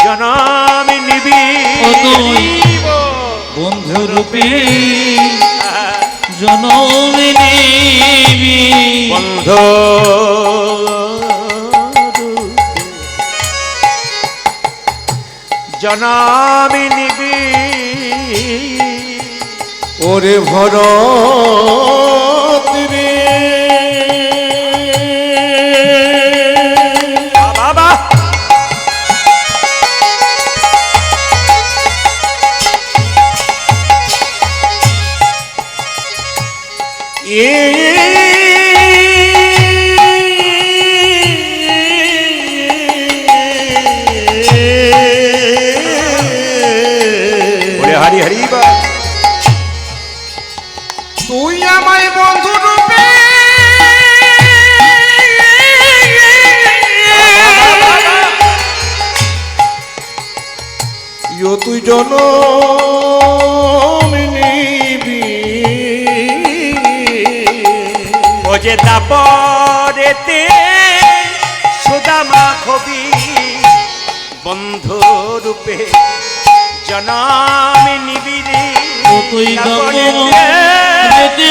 জন্ম নিবি। বন্ধু রূপে জনম নিবি। বন্ধু জনম নিবি। ওরে ভরত রে, বাবা হরি হরি বা, তুই আমায় বন্ধু রূপে তুই জনম নিবি। ও যে দাপরেতে সুদামা কবি বন্ধু রূপে জনম নিবি রে। তুই দাপরেতে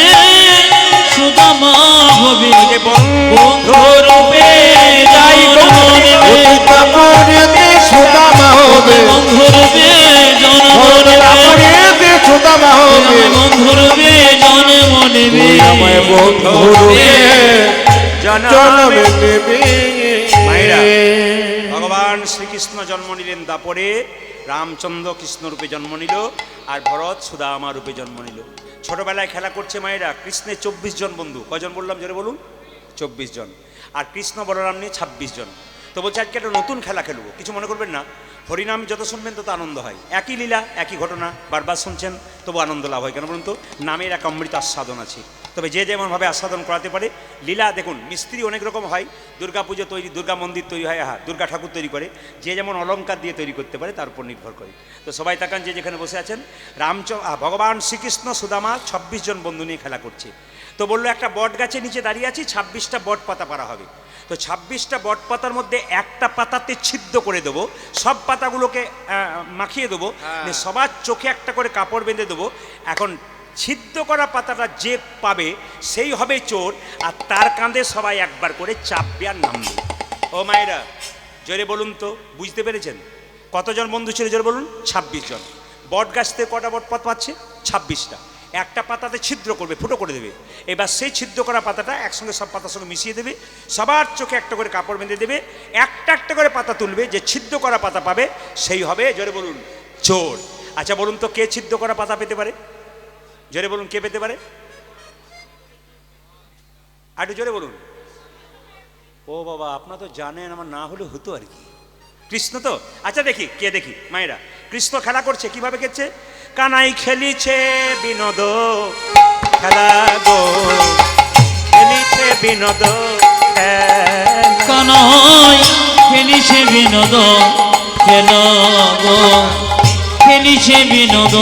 সুদামা হবি, বন্ধু রূপে যাই দাপরেতে সুদামা হবে, বন্ধু রূপে দাপরেতে সুদামা হবে, বন্ধু রূপে জন্ম নেবে। আমায় বন্ধু রূপে জন্ম নেবে। মায়েরা, ভগবান শ্রীকৃষ্ণ জন্ম নিলেন দাপরে, রামচন্দ্র কৃষ্ণ রূপে জন্ম নিল, আর ভরত সুদামা রূপে জন্ম নিল। ছোটবেলায় খেলা করছে মায়েরা। কৃষ্ণের 24 জন বন্ধু, কজন বললাম জোরে বলুন? 24 জন। আর কৃষ্ণ বলরাম নিয়ে 26 জন। তো বলছে আজকে একটা নতুন খেলা খেলবো, কিছু মনে করবেন না। হরিনাম যত শুনবেন তত আনন্দ হয়, একই লীলা একই ঘটনা বারবার শুনছেন তবু আনন্দ লাভ হয়। কেন বলুন তো, নামের এক অমৃত আস্বাদন আছে। তবে যে যেমনভাবে আস্বাদন করাতে পারে। লীলা দেখুন, মিস্ত্রি অনেক রকম হয়, দুর্গা পুজো তৈরি, দুর্গা মন্দির তৈরি হয়, হ্যাঁ দুর্গা ঠাকুর তৈরি করে, যে যেমন অলঙ্কার দিয়ে তৈরি করতে পারে তার উপর নির্ভর করে। তো সবাই তাকান, যে যেখানে বসে আছেন, ভগবান শ্রীকৃষ্ণ সুদামা 26 জন বন্ধু নিয়ে খেলা করছে। তো বললো একটা বট গাছের নিচে দাঁড়িয়ে আছি, 26টা বট পাতা পারা হবে। তো 26টা বট পাতার মধ্যে একটা পাতাতে ছিদ্র করে দেবো, সব পাতাগুলোকে মাখিয়ে দেবো, সবার চোখে একটা করে কাপড় বেঁধে দেবো। এখন ছিদ্র করা পাতাটা যে পাবে সেই হবে চোর, আর তার কাঁধে সবাই একবার করে চাপবে আর নামবে। ও মায়েরা জোরে বলুন তো, বুঝতে পেরেছেন? কতজন বন্ধু ছিল জোরে বলুন? 26 জন। বট গাছ থেকে কটা বট পাতা পাচ্ছে? 26টা। একটা পাতাতে ছিদ্র করবে, ফুটো করে দেবে। এবার সেই ছিদ্র করা পাতাটা একসঙ্গে সব পাতার সঙ্গে মিশিয়ে দেবে, সবার চোখে একটা করে কাপড় বেঁধে দেবে, একটা একটা করে পাতা তুলবে, যে ছিদ্র করা পাতা পাবে সেই হবে জোরে বলুন চোর। আচ্ছা বলুন তো, কে ছিদ্র করা পাতা পেতে পারে? জোরে বলুন, কে পেতে পারে? আর একটু জোরে বলুন। ও বাবা, আপনারা তো জানেন, আমার না হলে হতো আর কি। কৃষ্ণ তো, আচ্ছা দেখি কে, দেখি মায়েরা। কৃষ্ণ খেলা করছে, কিভাবে খেলছে? কানাই খেলিছে বিনোদ খেলা গো, খেলিছে বিনোদ কানাই খেলিছে বিনোদ খেলা গো, খেলিছে বিনোদ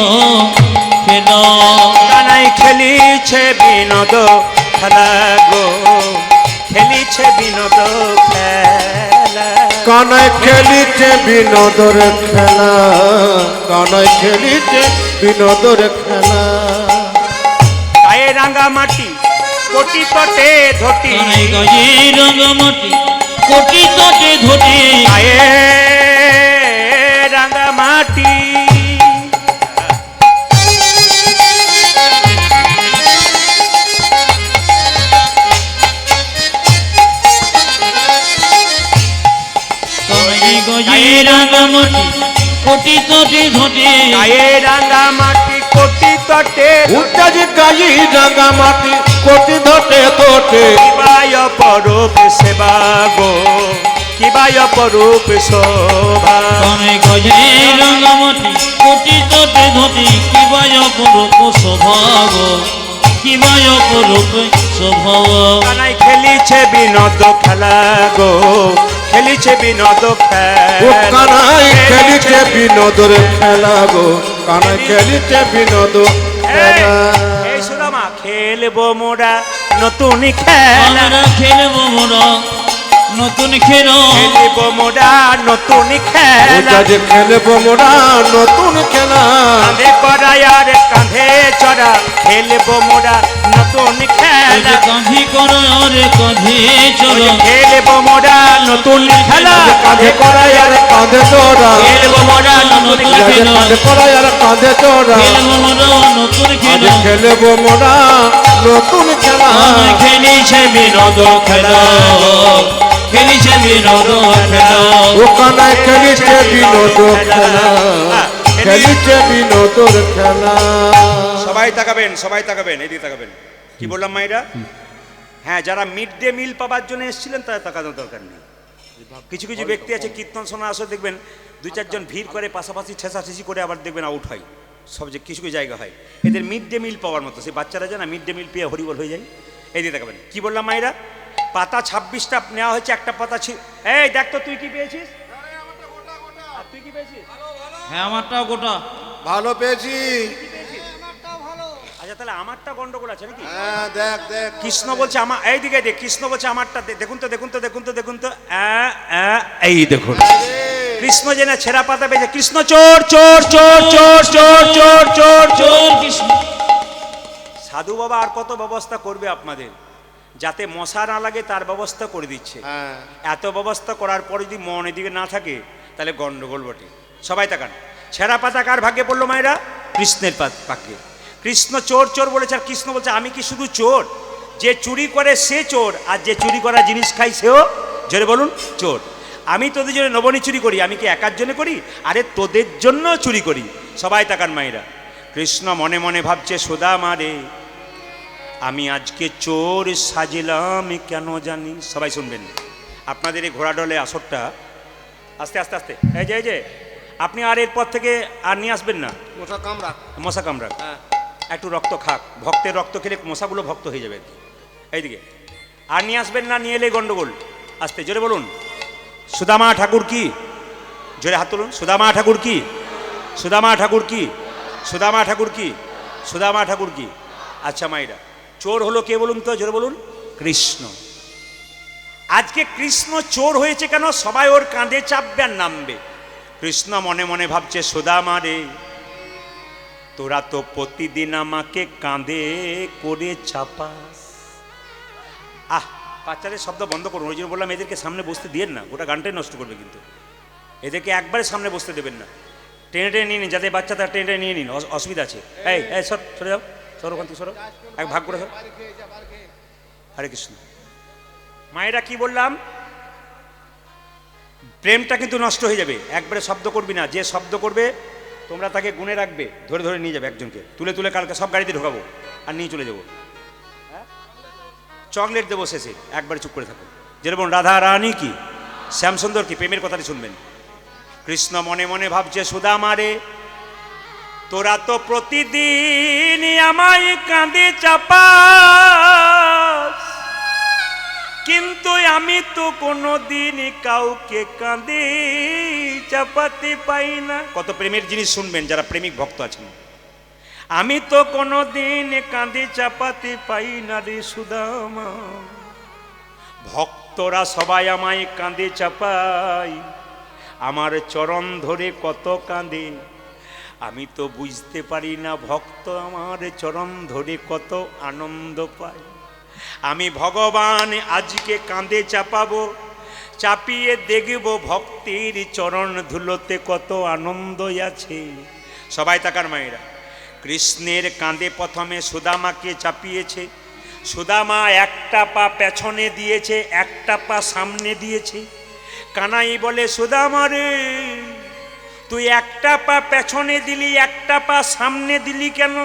খেলা। কানাই খেলিছে বিনোদ খেলা গো, খেলিছে বিনোদ খেলা। কানাই খেলিছে বিনোদর খেলা, কানাই খেলিছে বিনোদর খেলা। গায়ে রাঙা মাটি কোটি তটে ধটি, কানাই গায়ে রাঙামাটি কোটি তটে ধটি, গায়ে রাঙা মাটি। কানাই গায়ে রাঙামাটি কোটি তটে ধটি, গায়ে রাঙা মাটি কোটি তটে উচ্চাজি গাই রাঙা মাটি কোটি ধটে ধটে। কিবায় পরূপ সেবা গো, কিবায় পরূপ শোভা। কানাই গায়ে রাঙামাটি কোটি তটে ধটি, কিবায় পরূপ স্বভাব, কিবায় পরূপ স্বভাব। কানাই খেলিছে বিনোদ খেলা গো, খেলিছে বিনোদ ও খেলা। কানাই খেলিছে বিনোদর খেলা গো, কানাই খেলিছে বিনোদ খেলা। এই সুদামা, খেলবো মোরা নতুন খেলা, আমরা খেলবো মোরা নতুন খেলা, খেলবো মোরা নতুন খেলা। উচ্চাজি খেলবো মোরা নতুন খেলা। কাঁধে করা আর কাঁধে চড়া, খেলবো মোরা নতুন খেলা। কাঁধি করো রে কাঁধে চলো, খেলবো মোরা নতুন খেলা। কাঁধে করাই আর কাঁধে চড়া, খেলবো মোরা নতুন খেলা। কাঁধে করাই আর কাঁধে চড়া। খেলবো মোরা নতুন আজ খেলা, খেলবো মোরা নতুন খেলা। খেলিছে বিনোদ খেলা, খেলিছে বিনোদ খেলা। ও কানাই খেলিছে বিনোদ খেলা, খেলিছে বিনোদর খেলা। সবাই তাকাবেন, সবাই তাকাবেন, এদিকে তাকাবেন। কি বললাম মাইরা? হ্যাঁ, যারা মিড ডে মিল পাবার জন্য এসেছিলেন তারা তাকানোর দরকার নেই। কিছু কিছু ব্যক্তি আছে কীর্তন শোনা আসো, দেখবেন 2-4 জন ভিড় করে, পাশাপাশি ঠেসাঠেসি করে, আবার দেখবেন আউট হয়। সব যে কিছু কিছু জায়গা হয়, এদের মিড ডে মিল পাওয়ার মতো। সেই বাচ্চারা জানা মিড ডে মিল পেয়ে হরিবল হয়ে যায়। এদিকে তাকাবেন। কি বললাম মাইরা? পাতা 26টা নেওয়া হয়েছে, একটা পাতা এই দেখ তো, তুই কি পেয়েছিস? আর তুই কি পেয়েছিস? হ্যাঁ আমারটাও গোটা। ভালো পেয়েছি। আচ্ছা, তাহলে আমারটা গন্ডগোল আছে নাকি? হ্যাঁ, দেখ দেখ। কৃষ্ণ বলছে আমার, এইদিকে দেখ, কৃষ্ণ বলছে আমারটা দেখুন তো, দেখুন তো, দেখুন তো, দেখুন তো, এই দেখুন। কৃষ্ণ যে না ছেঁড়া পাতা পেয়েছে। কৃষ্ণ চোর চোর চোর চোর চোর চোর চোর চোর। চোর কৃষ্ণ। সাধু বাবা আর কত ব্যবস্থা করবে আপনাদের, যাতে মশা না লাগে তার ব্যবস্থা করে দিচ্ছে। হ্যাঁ। এত ব্যবস্থা করার পর যদি মন এদিকে না থাকে তাহলে গন্ডগোল বটে। সবাই তাকান। ছেঁড়া পাতা কার ভাগ্যে পড়লো মায়েরা? কৃষ্ণের ভাগ্যে। কৃষ্ণ চোর চোর বলেছে, আর কৃষ্ণ বলছে আমি কি শুধু চোর? যে চুরি করে সে চোর, আর যে চুরি করা জিনিস খাই সেও জোরে বলুন চোর। আমি তোদের জন্য নবনী চুরি করি, আমি কি একার জন্য করি? আরে তোদের জন্য চুরি করি। সবাই তাকান মায়েরা। কৃষ্ণ মনে মনে ভাবছে, সুদামা রে, আমি আজকে চোর সাজিলাম কেন জানি? সবাই শুনবেন। আপনাদের এই ঘোড়া ডলে আসরটা আস্তে আস্তে আস্তে এই যে আপনি আর এরপর থেকে আর নিয়ে আসবেন না মশা কামড়া। মশা কামড়া। হ্যাঁ। একটু রক্ত খাক, ভক্তের রক্ত খেলে মশাগুলো ভক্ত হয়ে যাবে আর কি। এইদিকে আর নিয়ে আসবেন না, নিয়ে এলে গন্ডগোল। আস্তে জোরে বলুন সুদামা ঠাকুর কি, জোরে হাত তুলুন। সুদামা ঠাকুর কি, সুদামা ঠাকুর কি, সুদামা ঠাকুর কি, সুদামা ঠাকুর কি। আচ্ছা মাইরা, চোর হলো কে বলুন তো, জোরে বলুন। কৃষ্ণ। আজকে কৃষ্ণ চোর হয়েছে কেন? সবাই ওর কাঁধে চাপবে আর নামবে। কৃষ্ণ মনে মনে ভাবছে সুদামা রে, তোরা তো প্রতিদিন আমাকে কাঁধে করে চাপাস। বাচ্চাদের শব্দ বন্ধ করুন। ওই জন্য বললাম এদেরকে সামনে বসতে দিয়েন না, গোটা গানটাই নষ্ট করবে কিন্তু। এদেরকে একবারে সামনে বসতে দেবেন না, টেনে টেনে নিয়ে নিন, যাতে বাচ্চা তার টেনে টেনে নিয়ে নিন, অসুবিধা আছে। এই সর, সরে যাও, সরো ওখান থেকে সরো, এক ভাগ করে সর। হরে কৃষ্ণ। মায়েরা কি বললাম, প্রেমটা কিন্তু নষ্ট হয়ে যাবে। একবারে শব্দ করবি না, যে শব্দ করবে তোমরা তাকে গুনে রাখবে, ধরে ধরে নিয়ে যাবে একজনকে, তুলে তুলে কালকে সব গাড়িতে ঢোকাবো আর নিয়ে চলে যাবো। চকলেট দেবো শেষে, একবারে চুপ করে থাকো। যেরকম রাধা রানী কি, শ্যামসুন্দর কি, প্রেমের কথাটি শুনবেন। কৃষ্ণ মনে মনে ভাবছে সুদামা রে, তোরা তো প্রতিদিন আমায় কাঁধে চাপাস, কিন্তু আমি তো কোনোদিন কাউকে কাঁধে চাপাতে পাই না। কত প্রেমের জিনিস শুনবেন যারা প্রেমিক ভক্ত আছেন। আমি তো কোনোদিন কাঁধে চাপাতে পাই না রে সুদামা, ভক্তরা সবাই আমায় কাঁধে চাপাই, আমার চরণ ধরে কত কাঁদে, আমি তো বুঝতে পারি না ভক্ত আমার চরণ ধরে কত আনন্দ পায়। আমি ভগবান আজকে কাঁধে চাপাবো, চাপিয়ে দেখব ভক্তির চরণ ধুলোতে কত আনন্দ আছে। সবাই তাকার মায়েরা, কৃষ্ণের কাঁধে প্রথমে সুদামাকে চাপিয়েছে। সুদামা একটা পা পেছনে দিয়েছে, একটা পা সামনে দিয়েছে। কানাই বলে সুদামা রে, তুই একটা পা পেছনে দিলি, একটা পা সামনে দিলি কেন?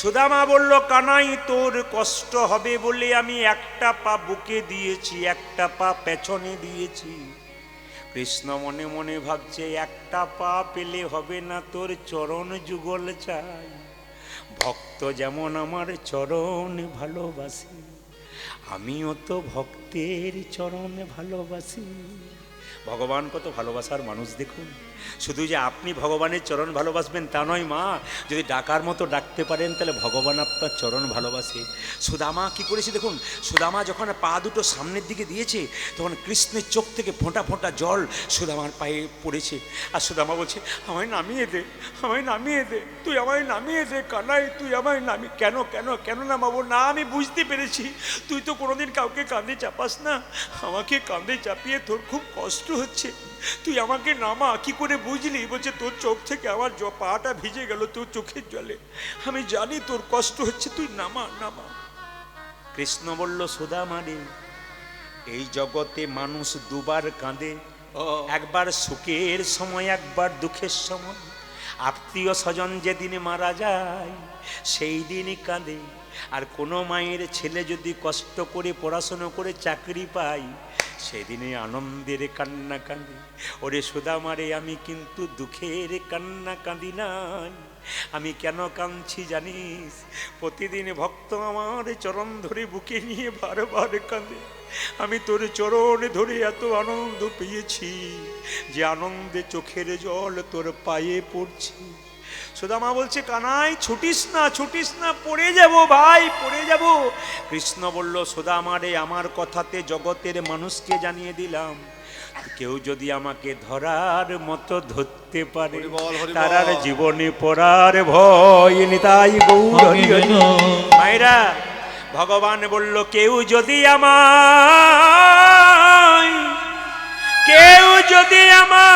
সুদামা বলল, কানাই তোর কষ্ট হবে বলে আমি একটা পা বুকে দিয়েছি, একটা পা পেছনে দিয়েছি। কৃষ্ণ মনে মনে ভাবছে একটা পা পেলে হবে না, তোর চরণ যুগল চাই। ভক্ত যেমন আমার চরণ ভালোবাসি, আমিও তো ভক্তের চরণ ভালোবাসি। ভগবান কত ভালোবাসার মানুষ দেখুন। শুধু যে আপনি ভগবানের চরণ ভালোবাসবেন তা নয় মা, যদি ডাকার মতো ডাকতে পারেন তাহলে ভগবান আপনার চরণ ভালোবাসে। সুদামা কি করেছে দেখুন, সুদামা যখন পা দুটো সামনের দিকে দিয়েছে তখন কৃষ্ণের চোখ থেকে ফোঁটা ফোঁটা জল সুদামার পায়ে পড়েছে। আর সুদামা বলছে, আমায় নামিয়ে দে, আমায় নামিয়ে দে, তুই আমায় নামিয়ে দে কানাই, তুই আমায় নামিয়ে। কেন কেন কেন নামাবো না? আমি বুঝতে পেরেছি তুই তো কোনোদিন কাউকে কাঁধে চাপাস না, আমাকে কাঁধে চাপিয়ে তোর খুব কষ্ট হচ্ছে, তুই আমাকে নামা। কি করে বুঝলি? বলছে, তোর চোখ থেকে আমার পাটা ভিজে গেল তোর চোখের জলে, আমি জানি তোর কষ্ট হচ্ছে, তুই নামা নামা। কৃষ্ণ বলল, সুদামা রে, এই জগতে মানুষ দুবার কাঁদে, একবার সুখের সময়, একবার দুঃখের সময়। আত্মীয় স্বজন যেদিন মারা যায় সেই দিনই কাঁদে। আর কোনো মায়ের ছেলে যদি কষ্ট করে পড়াশুনো করে চাকরি পায় সেদিনে আনন্দের কান্না কাঁদে। ওরে সুদামা রে, আমি কিন্তু দুঃখের কান্না কাঁদি নাই। আমি কেন কাঁদছি জানিস? প্রতিদিন ভক্ত আমার চরণ ধরে বুকে নিয়ে বারবার কাঁদে। আমি তোর চরণ ধরে এত আনন্দ পেয়েছি যে আনন্দে চোখের জল তোর পায়ে পড়ছে। সুদামা বলছে, কানাই ছুটিস না, ছুটিস না, পড়ে যাব ভাই, পড়ে যাব। কৃষ্ণ বলল, সুদামা রে, আমার কথাতে জগতের মানুষকে জানিয়ে দিলাম, কেউ যদি আমাকে ধরার মতো ধরতে পারে তার জীবনে পড়ার ভয় নিতাই গৌর হরি হরি। মায়েরা, ভগবান বলল, কেউ যদি আমায়, কেউ যদি আমায়,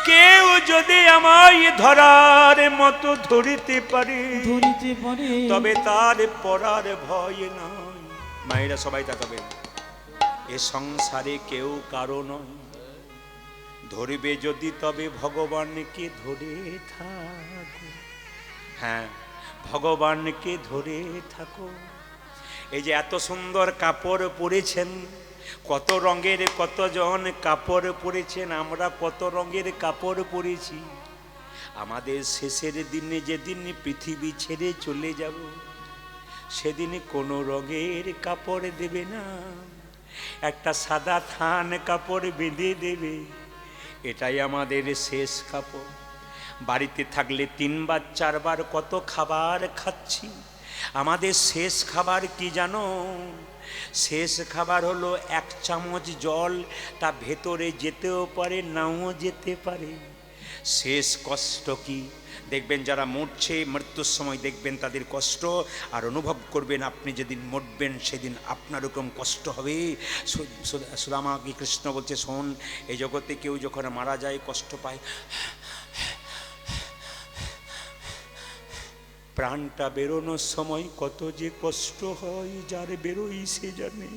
কেউ যদি আমায় ধরার মতো ধরিতে পারে তবে তার পড়ার ভয় নয়। মায়েরা সবাই তাকাবেন, এ সংসারে কেউ কারো নয়, ধরবে যদি তবে ভগবানকে ধরে থাকো। হ্যাঁ, ভগবানকে ধরে থাকো। এই যে এত সুন্দর কাপড় পরেছেন, কত রঙের কতজন কাপড় পরেছেন, আমরা কত রঙের কাপড় পরেছি। আমাদের শেষের দিনে যেদিন পৃথিবী ছেড়ে চলে যাব, সেদিন কোনো রঙের কাপড় দেবে না, একটা সাদা থান কাপড় বেঁধে দেবে। এটাই আমাদের শেষ কাপড়। বাড়িতে থাকলে 3 বার 4 বার কত খাবার খাচ্ছি, আমাদের শেষ খাবার কি জানো? শেষ খাবার হলো 1 চামচ জল, তা ভেতরে যেতেও পারে নাও যেতে পারে। শেষ কষ্ট কি দেখবেন, যারা মরছে মৃত্যুর সময় দেখবেন তাদের কষ্ট, আর অনুভব করবেন আপনি যেদিন মরবেন সেদিন আপনার এরকম কষ্ট হবে। সুদামাকে কৃষ্ণ বলছে, শোন, এই জগতে কেউ যখন মারা যায় কষ্ট পায়, প্রাণটা বেরোনোর সময় কত যে কষ্ট হয়, যার বেরোই সে জানে।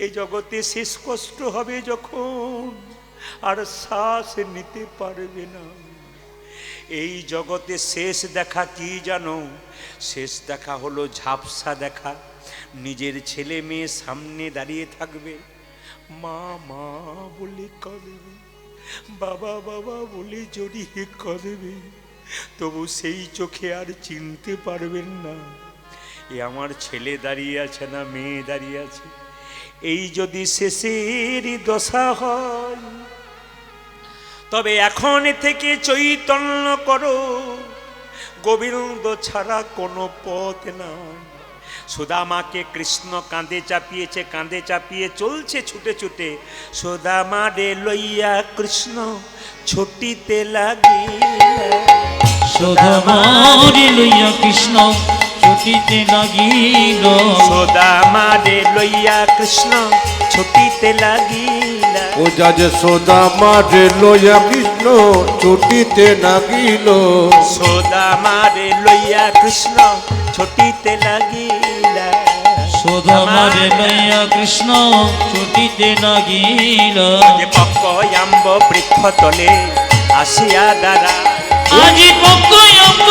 এই জগতে শেষ কষ্ট হবে যখন আর শ্বাস নিতে পারবে না। এই জগতে শেষ দেখা কি জানো? শেষ দেখা হলো ঝাপসা দেখা। নিজের ছেলে মেয়ে সামনে দাঁড়িয়ে থাকবে, মা মা বলে কাঁদবে, বাবা বাবা বলে জড়িয়ে কাঁদবে, তবু সেই চোখে আর চিনতে পারবেন না এ আমার ছেলে দাঁড়িয়ে আছে না মেয়ে দাঁড়িয়ে আছে। এই যদি শেষের দশা হয়, তবে এখন থেকে চৈতন্য করো, গোবিন্দ ছাড়া কোনো পথ নাই। সুদামাকে কৃষ্ণ কাঁধে চাপিয়েছে, কাঁধে চাপিয়ে চলছে ছুটে ছুটে। সুদামা রে লইয়া কৃষ্ণ ছুটিতে লাগিল, সুদামা রে লইয়া কৃষ্ণ ছুটিতে লাগিল, সুদামা রে লইয়া কৃষ্ণ ছুটিতে লাগিল। ও যাজে সুদামা রে লইয়া কৃষ্ণ ছুটিতে লাগিল, সুদামা রে লইয়া কৃষ্ণ ছুটিতে লাগিল, সুদামা রে লইয়া কৃষ্ণ ছুটিতে লাগিল। যে পক্কয়াম্ব বৃক্ষ তলে আসিয়া দাঁড়া, আজি পক্কয়াম্ব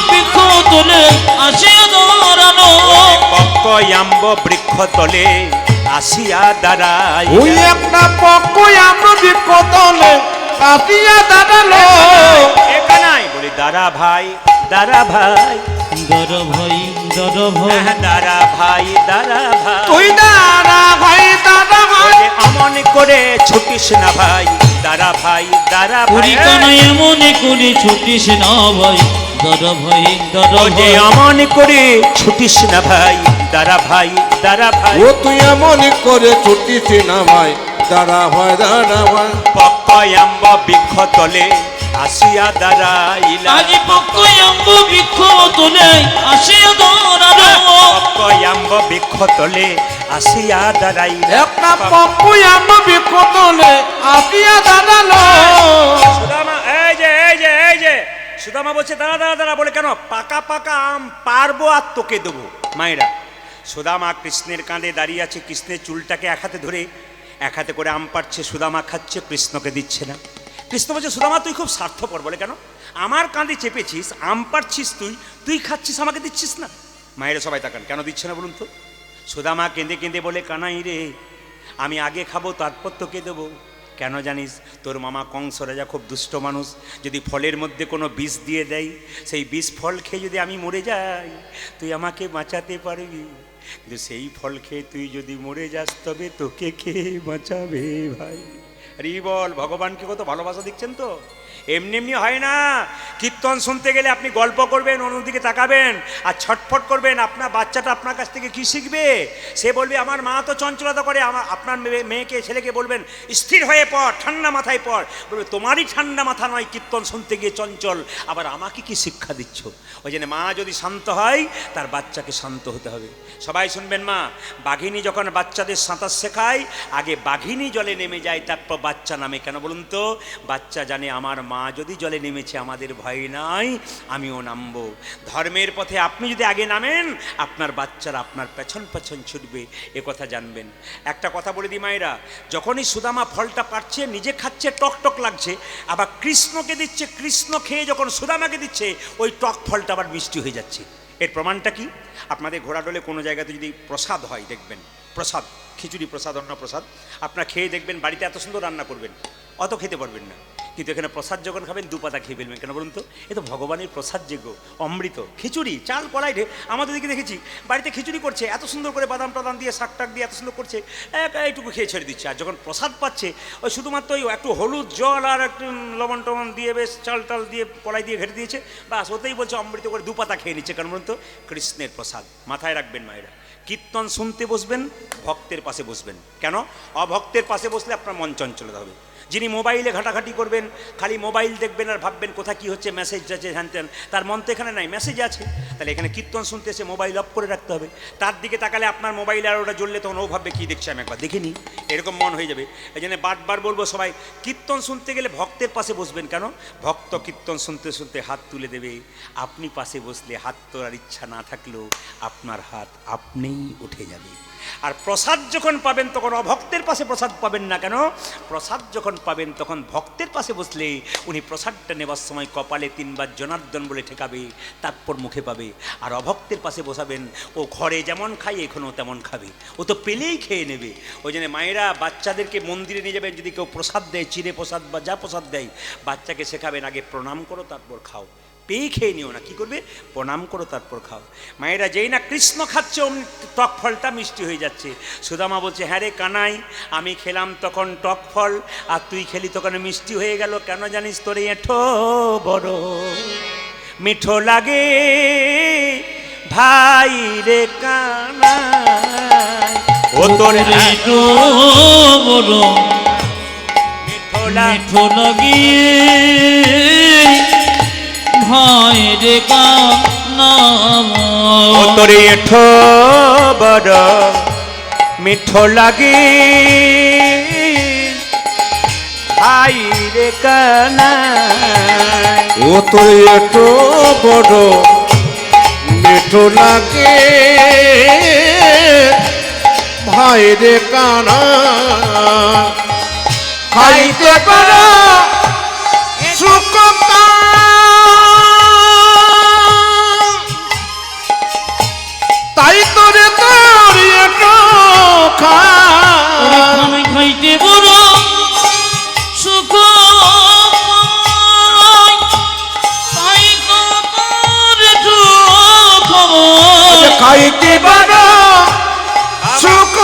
বৃক্ষ তলে আসিয়া দাঁড়ানো, পক্কয়াম্ব বৃক্ষ তলে আসিয়া দাঁড়াই। ওই একটা পক্কয়াম্ব বৃক্ষ তলে আসিয়া দাঁড়ালো। এখানাই বলি, দাঁড়া ভাই দাঁড়া ভাই, দাঁড়া ভাই দাঁড়া ভাই, দাঁড়া ভাই দাঁড়া ভাই, তুই দাঁড়া ভাই দাঁড়া ভাই, অমন করে ছুটিস না ভাই, দাঁড়া ভাই দাঁড়া ভাই, পরিকানা এমন করে ছুটিস না ভাই, দাঁড়া ভাই দাঁড়া যে ভাই, অমন করে ছুটিস না ভাই, দাঁড়া ভাই দাঁড়া ভাই। ও তুই এমন করে ছুটিস না ভাই, দাঁড়া ভাই দাঁড়া ভাই। পক্কয়াম্ব বৃক্ষ তলে আসিয়া দাঁড়াইলা, আজি পক্কয়াম্ব বৃক্ষ তলে আসিয়া দাঁড়ানো, পক্কয়াম্ব বৃক্ষ তলে আসিয়া দাঁড়াইলা। একটা পক্কয়াম্ব বৃক্ষ তলে আসিয়া দাঁড়ালো। সুদামা এই যে সুদামা বলছে দাঁড়া দাঁড়া দাঁড়া, বলে কেন? পাকা পাকা আম পারবো আর তোকে দেবো। মায়েরা, সুদামা কৃষ্ণের কাঁধে দাঁড়িয়ে আছে, কৃষ্ণের চুলটাকে এক হাতে ধরে এক হাতে করে আম পাড়ছে, সুদামা খাচ্ছে, কৃষ্ণকে দিচ্ছে না। কৃষ্ণ বলছে, সুদামা তুই খুব স্বার্থপর। বলে কেন? আমার কাঁধে চেপেছিস, আম পাড়ছিস, তুই খাচ্ছিস, আমাকে দিচ্ছিস না। মায়েরা সবাই তাকান, কেন দিচ্ছে না বলুন তো? সুদামা কেঁদে কেঁদে বলে, কানাই রে, আমি আগে খাবো তারপর তোকে দেবো। কেন জানিস? তোর মামা কংস রাজা খুব দুষ্ট মানুষ, যদি ফলের মধ্যে কোনো বিষ দিয়ে দেয়, সেই বিষ ফল খেয়ে যদি আমি মরে যাই, তুই আমাকে বাঁচাতে পারবি, কিন্তু সেই ফল খেয়ে তুই যদি মরে যাস, তবে তোকে কে বাঁচাবে ভাই? আরে বল, ভগবানকে কত ভালোবাসা দিচ্ছেন তো। এমনি এমনি হয় না। কীর্তন শুনতে গেলে আপনি গল্প করবেন, অন্যদিকে তাকাবেন আর ছটফট করবেন, আপনার বাচ্চাটা আপনার কাছ থেকে কী শিখবে? সে বলবে আমার মা তো চঞ্চলতা করে। আপনার মেয়েকে ছেলেকে বলবেন স্থির হয়ে পড়, ঠান্ডা মাথায় পড়, বলবে তোমারই ঠান্ডা মাথা নয়, কীর্তন শুনতে গিয়ে চঞ্চল, আবার আমাকে কি শিক্ষা দিচ্ছ? ওই জন্য মা যদি শান্ত হয়, তার বাচ্চাকে শান্ত হতে হবে। সবাই শুনবেন, মা বাঘিনী যখন বাচ্চাদের সাঁতার শেখায়, আগে বাঘিনী জলে নেমে যায়, তারপর বাচ্চা নামে। কেন বলুন তো? বাচ্চা জানে আমার মা যদি জলে নেমেছে, আমাদের ভয় নাই, আমিও নামবো। ধর্মের পথে আপনি যদি আগে নামেন, আপনার বাচ্চারা আপনার পেছন পেছন ছুটবে, এ কথা জানবেন। একটা কথা বলে দিই মায়েরা, যখনই সুদামা ফলটা পাচ্ছে, নিজে খাচ্ছে, টক টক লাগছে, আবার কৃষ্ণকে দিচ্ছে, কৃষ্ণ খেয়ে যখন সুদামাকে দিচ্ছে, ওই টক ফলটা আবার মিষ্টি হয়ে যাচ্ছে। এর প্রমাণটা কি? আপনাদের ঘোড়াডোলে কোনো জায়গাতে যদি প্রসাদ হয়, দেখবেন প্রসাদ, খিচুড়ি প্রসাদ, অন্ন প্রসাদ, আপনার খেয়ে দেখবেন বাড়িতে এত সুন্দর রান্না করবেন, অত খেতে পারবেন না, কিন্তু এখানে প্রসাদ যখন খাবেন 2 পাতা খেয়ে ফেলবেন। কেন বলুন তো? এ তো ভগবানের প্রসাদ যোগ্য অমৃত খিচুড়ি, চাল কলাই ঢে। আমাদের দিকে দেখেছি বাড়িতে খিচুড়ি করছে, এত সুন্দর করে বাদাম টাদাম দিয়ে, শাক টাক দিয়ে এত সুন্দর করছে, এইটুকু খেয়ে ছেড়ে দিচ্ছে। আর যখন প্রসাদ পাচ্ছে, ওই শুধুমাত্র ওই একটু হলুদ জল আর একটু লবণ টবণ দিয়ে, বেশ চাল টাল দিয়ে, কলাই দিয়ে ঘেটে দিয়েছে, বাস ওতেই বলছে অমৃত করে 2 পাতা খেয়ে নিচ্ছে। কেন বলুন তো? কৃষ্ণের প্রসাদ। মাথায় রাখবেন মায়েরা, কীর্তন শুনতে বসবেন, ভক্তের পাশে বসবেন। কেন? অভক্তের পাশে বসলে আপনার মন চঞ্চল হবে। যিনি মোবাইলে ঘাটাঘাটি করবেন, খালি মোবাইল দেখবেন আর ভাববেন কোথায় কী হচ্ছে, মেসেজ আছে হ্যান ত্যান, তার মন তো এখানে নাই, মেসেজ আছে। তাহলে এখানে কীর্তন শুনতে এসে মোবাইল অফ করে রাখতে হবে। তার দিকে তাকালে আপনার মোবাইল আর ওটা জ্বললে তখন ও ভাববে কী দেখছি, আমি একবার দেখে নিই, এরকম মন হয়ে যাবে। এই জন্য বারবার বলবো সবাই, কীর্তন শুনতে গেলে ভক্তের পাশে বসবেন। কেন? ভক্ত কীর্তন শুনতে শুনতে হাত তুলে দেবে, আপনি পাশে বসলে হাত তোলার ইচ্ছা না থাকলেও আপনার হাত আপনিই উঠে যাবে। আর প্রসাদ যখন পাবেন তখন অভক্তের পাশে প্রসাদ পাবেন না। কেন? প্রসাদ যখন পাবেন তখন ভক্তের পাশে বসলে উনি প্রসাদটা নেবার সময় কপালে 3 বার জনার্দন বলে ঠেকাবে, তারপর মুখে পাবে। আর অভক্তের পাশে বসাবেন, ও ঘরে যেমন খায় এখনও তেমন খাবে, ও তো পেলেই খেয়ে নেবে। ওই জন্য মায়েরা বাচ্চাদেরকে মন্দিরে নিয়ে যাবেন, যদি কেউ প্রসাদ দেয়, চিড়ে প্রসাদ বা যা প্রসাদ দেয়, বাচ্চাকে শেখাবেন আগে প্রণাম করো তারপর খাও, পেয়ে খেয়ে নিও না। কি করবে? প্রণাম করো তারপর খাও। মায়েরা যেই না কৃষ্ণ খাচ্ছে অমনি টক ফলটা মিষ্টি হয়ে যাচ্ছে। সুদামা বলছে, হ্যাঁ রে কানাই, আমি খেলাম তখন টক ফল, আর তুই খেলি তখন মিষ্টি হয়ে গেল। কেন জানিস? তোর এঁঠো বড় মিঠো লাগে ভাই রে কানাই, ও তোর এঁঠো বড় মিঠো মিঠো লাগিয়ে ভাই রে কানাম, ও তোর এঁঠো বড় মিঠো লাগে ভাই রে কানাই, ও তোর এটো বড় মিঠো লাগে ভাই রে কানা, খাইতে পারো সুখ তাই তোরে তোর এটো খা, আমি খাইতে বড় সুখ পাই, তাই তো তোর দুঃখ খাইতে পারো সুখ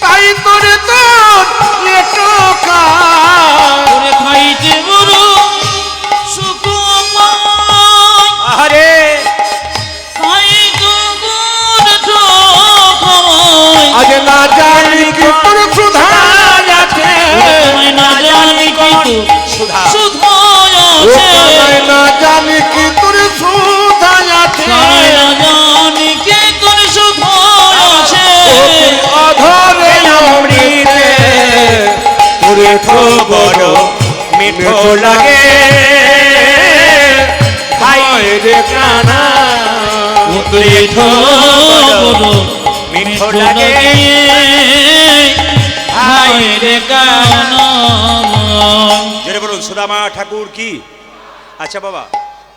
তাই তোরে তোর এটো খা, করে খাইতে বড় সুখ পাই, আরে তাই তো তোর দুঃখ আজ না জানি কি তোর সুধা আছে, আমি না জানি কিন্তু সুধা সুধা ও আছে, কানাই না জানি কি তোর সুধা আছে, আমি না জানি কিন্তু সুধা আছে, অধরে অমৃতে তোর এঠো বড় মিঠো লাগে ভাই রে কানা, মিঠো বড় মিঠো লাগে ভাই রে কানাম। জোরে বলুন সুদামা ঠাকুর কি। আচ্ছা বাবা,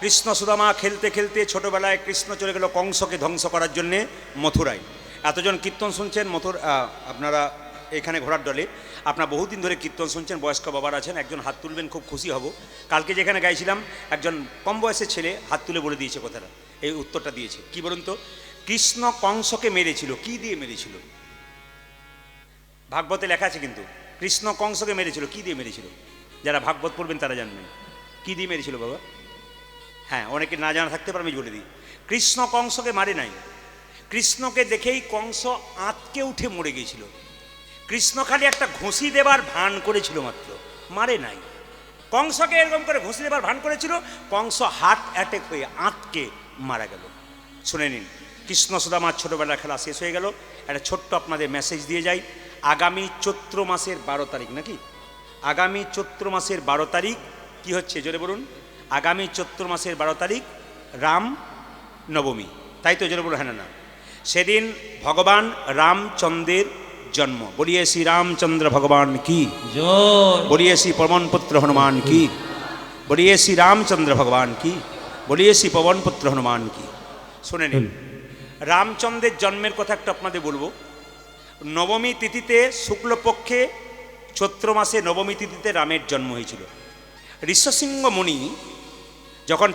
কৃষ্ণ সুদামা খেলতে খেলতে ছোটবেলায় কৃষ্ণ চলে গেল কংসকে ধ্বংস করার জন্যে মথুরায়। এতজন কীর্তন শুনছেন আপনারা এখানে ঘোড়ার দলে, আপনারা বহুদিন ধরে কীর্তন শুনছেন, বয়স্ক বাবার আছেন, একজন হাত তুলবেন, খুব খুশি হব। কালকে যেখানে গাইছিলাম একজন কম বয়সের ছেলে হাত তুলে বলে দিয়েছে কথাটা, এই উত্তরটা দিয়েছে। কি বলুন তো? কৃষ্ণ কংসকে মেরেছিল, কি দিয়ে মেরেছিল? ভাগবতে লেখা আছে কিন্তু, কৃষ্ণ কংসকে মেরেছিল, কি দিয়ে মেরেছিল? যারা ভাগবত পড়বেন তারা জানবেন কি দিয়ে মেরেছিল বাবা। হ্যাঁ, অনেকে না জানা থাকতে পারে, আমি বলে দিই। কৃষ্ণ কংসকে মারে নাই, কৃষ্ণকে দেখেই কংস আঁতকে উঠে মরে গিয়েছিল। কৃষ্ণ খালি একটা ঘুষি দেবার ভান করেছিল মাত্র, মারে নাই। কংসকে এরকম করে ঘুষি দেবার ভান করেছিল, কংস হার্ট অ্যাটাক হয়ে আঁতকে মারা গেল। শুনে নিন, কৃষ্ণ সুদামার ছোটবেলার খেলা শেষ হয়ে গেল। একটা ছোট্ট আপনাদের মেসেজ দিয়ে যাই। আগামী চৈত্র মাসের 12 তারিখ নাকি, আগামী চৈত্র মাসের 12 তারিখ কি হচ্ছে জোরে বলুন? আগামী চৈত্র মাসের 12 তারিখ রাম নবমী, তাই তো জোরে বলুন? হ্যাঁ না? সেদিন ভগবান রামচন্দ্রের जन्म। बोलिए श्री रामचंद्र भगवान की, জয় बोलिए श्री पवन पुत्र हनुमान की, बोलिए श्री रामचंद्र भगवान की, बोलिए श्री पवन पुत्र हनुमान की। শুনে নিন, রামচন্দ্রের জন্মের কথা একটা আপনাদের বলবো। নবমী তিথিতে শুক্লপক্ষে চৈত্র মাসে নবমী তিথিতে রামের জন্ম হয়েছিল। ঋষ্যসিংহ মুনি যখন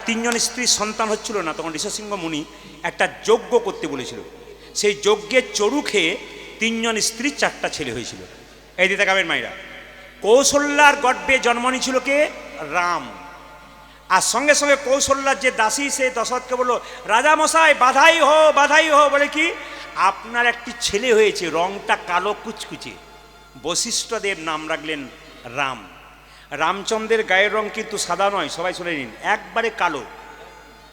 তিনজন স্ত্রীর সন্তান হচ্ছিল না, তখন ঋষ্যসিংহ মুনি একটা যজ্ঞ করতে বলেছিল। সেই যজ্ঞের চরু খেয়ে তিনজন স্ত্রীর 4টা ছেলে হয়েছিল। এই দিতে গাবেন মাইরা, কৌশল্যার গর্ভে জন্ম নিয়েছিল কে? রাম। আর সঙ্গে সঙ্গে কৌশল্যার যে দাসী, সে দশরথকে বলল, রাজা মশাই বাধাই হো, বাধাই হো। বলে কি, আপনার একটি ছেলে হয়েছে, রংটা কালো কুচকুচে। বশিষ্ঠদেব নাম রাখলেন রাম। রামচন্দ্রের গায়ের রং কিন্তু সাদা নয়, সবাই শুনে নিন, একবারে কালো।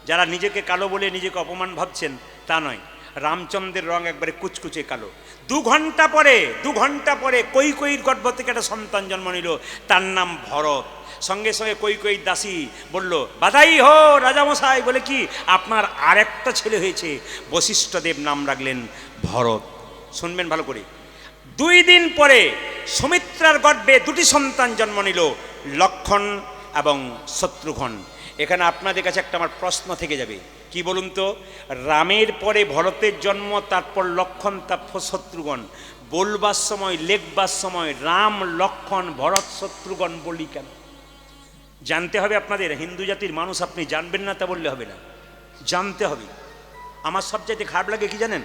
যারা নিজেকে কালো বলে নিজেকে অপমান ভাবছেন তা নয়, রামচন্দ্রের রং একবারে কুচকুচে কালো। 2 ঘন্টা পরে কৈকেয়ীর গর্ভ থেকে একটা সন্তান জন্ম নিল, তার নাম ভরত। সঙ্গে সঙ্গে কৈকেয়ীর দাসী বলল, বাধাই হো রাজামশাই। বলে কি, আপনার আরেকটা ছেলে হয়েছে। বশিষ্ঠদেব নাম রাখলেন ভরত। শুনবেন ভালো করে, 2 দিন পরে সুমিত্রার গর্ভে 2টি সন্তান জন্ম নিল, লক্ষণ এবং শত্রুঘ্ন। এখানে আপনাদের কাছে একটা আমার প্রশ্ন থেকে যাবে, কি বলুন তো, রামের পরে ভরতের জন্ম, তারপর লক্ষণ, তারপর শত্রুঘ্ন। বলবার সময়, লেখবার সময় রাম, লক্ষণ, ভরত, শত্রুঘ্ন বলি কেন? জানতে হবে আপনাদের। হিন্দু জাতির মানুষ, আপনি জানবেন না তা বললে হবে না, জানতে হবে। আমার সবচাইতে খারাপ লাগে কি জানেন?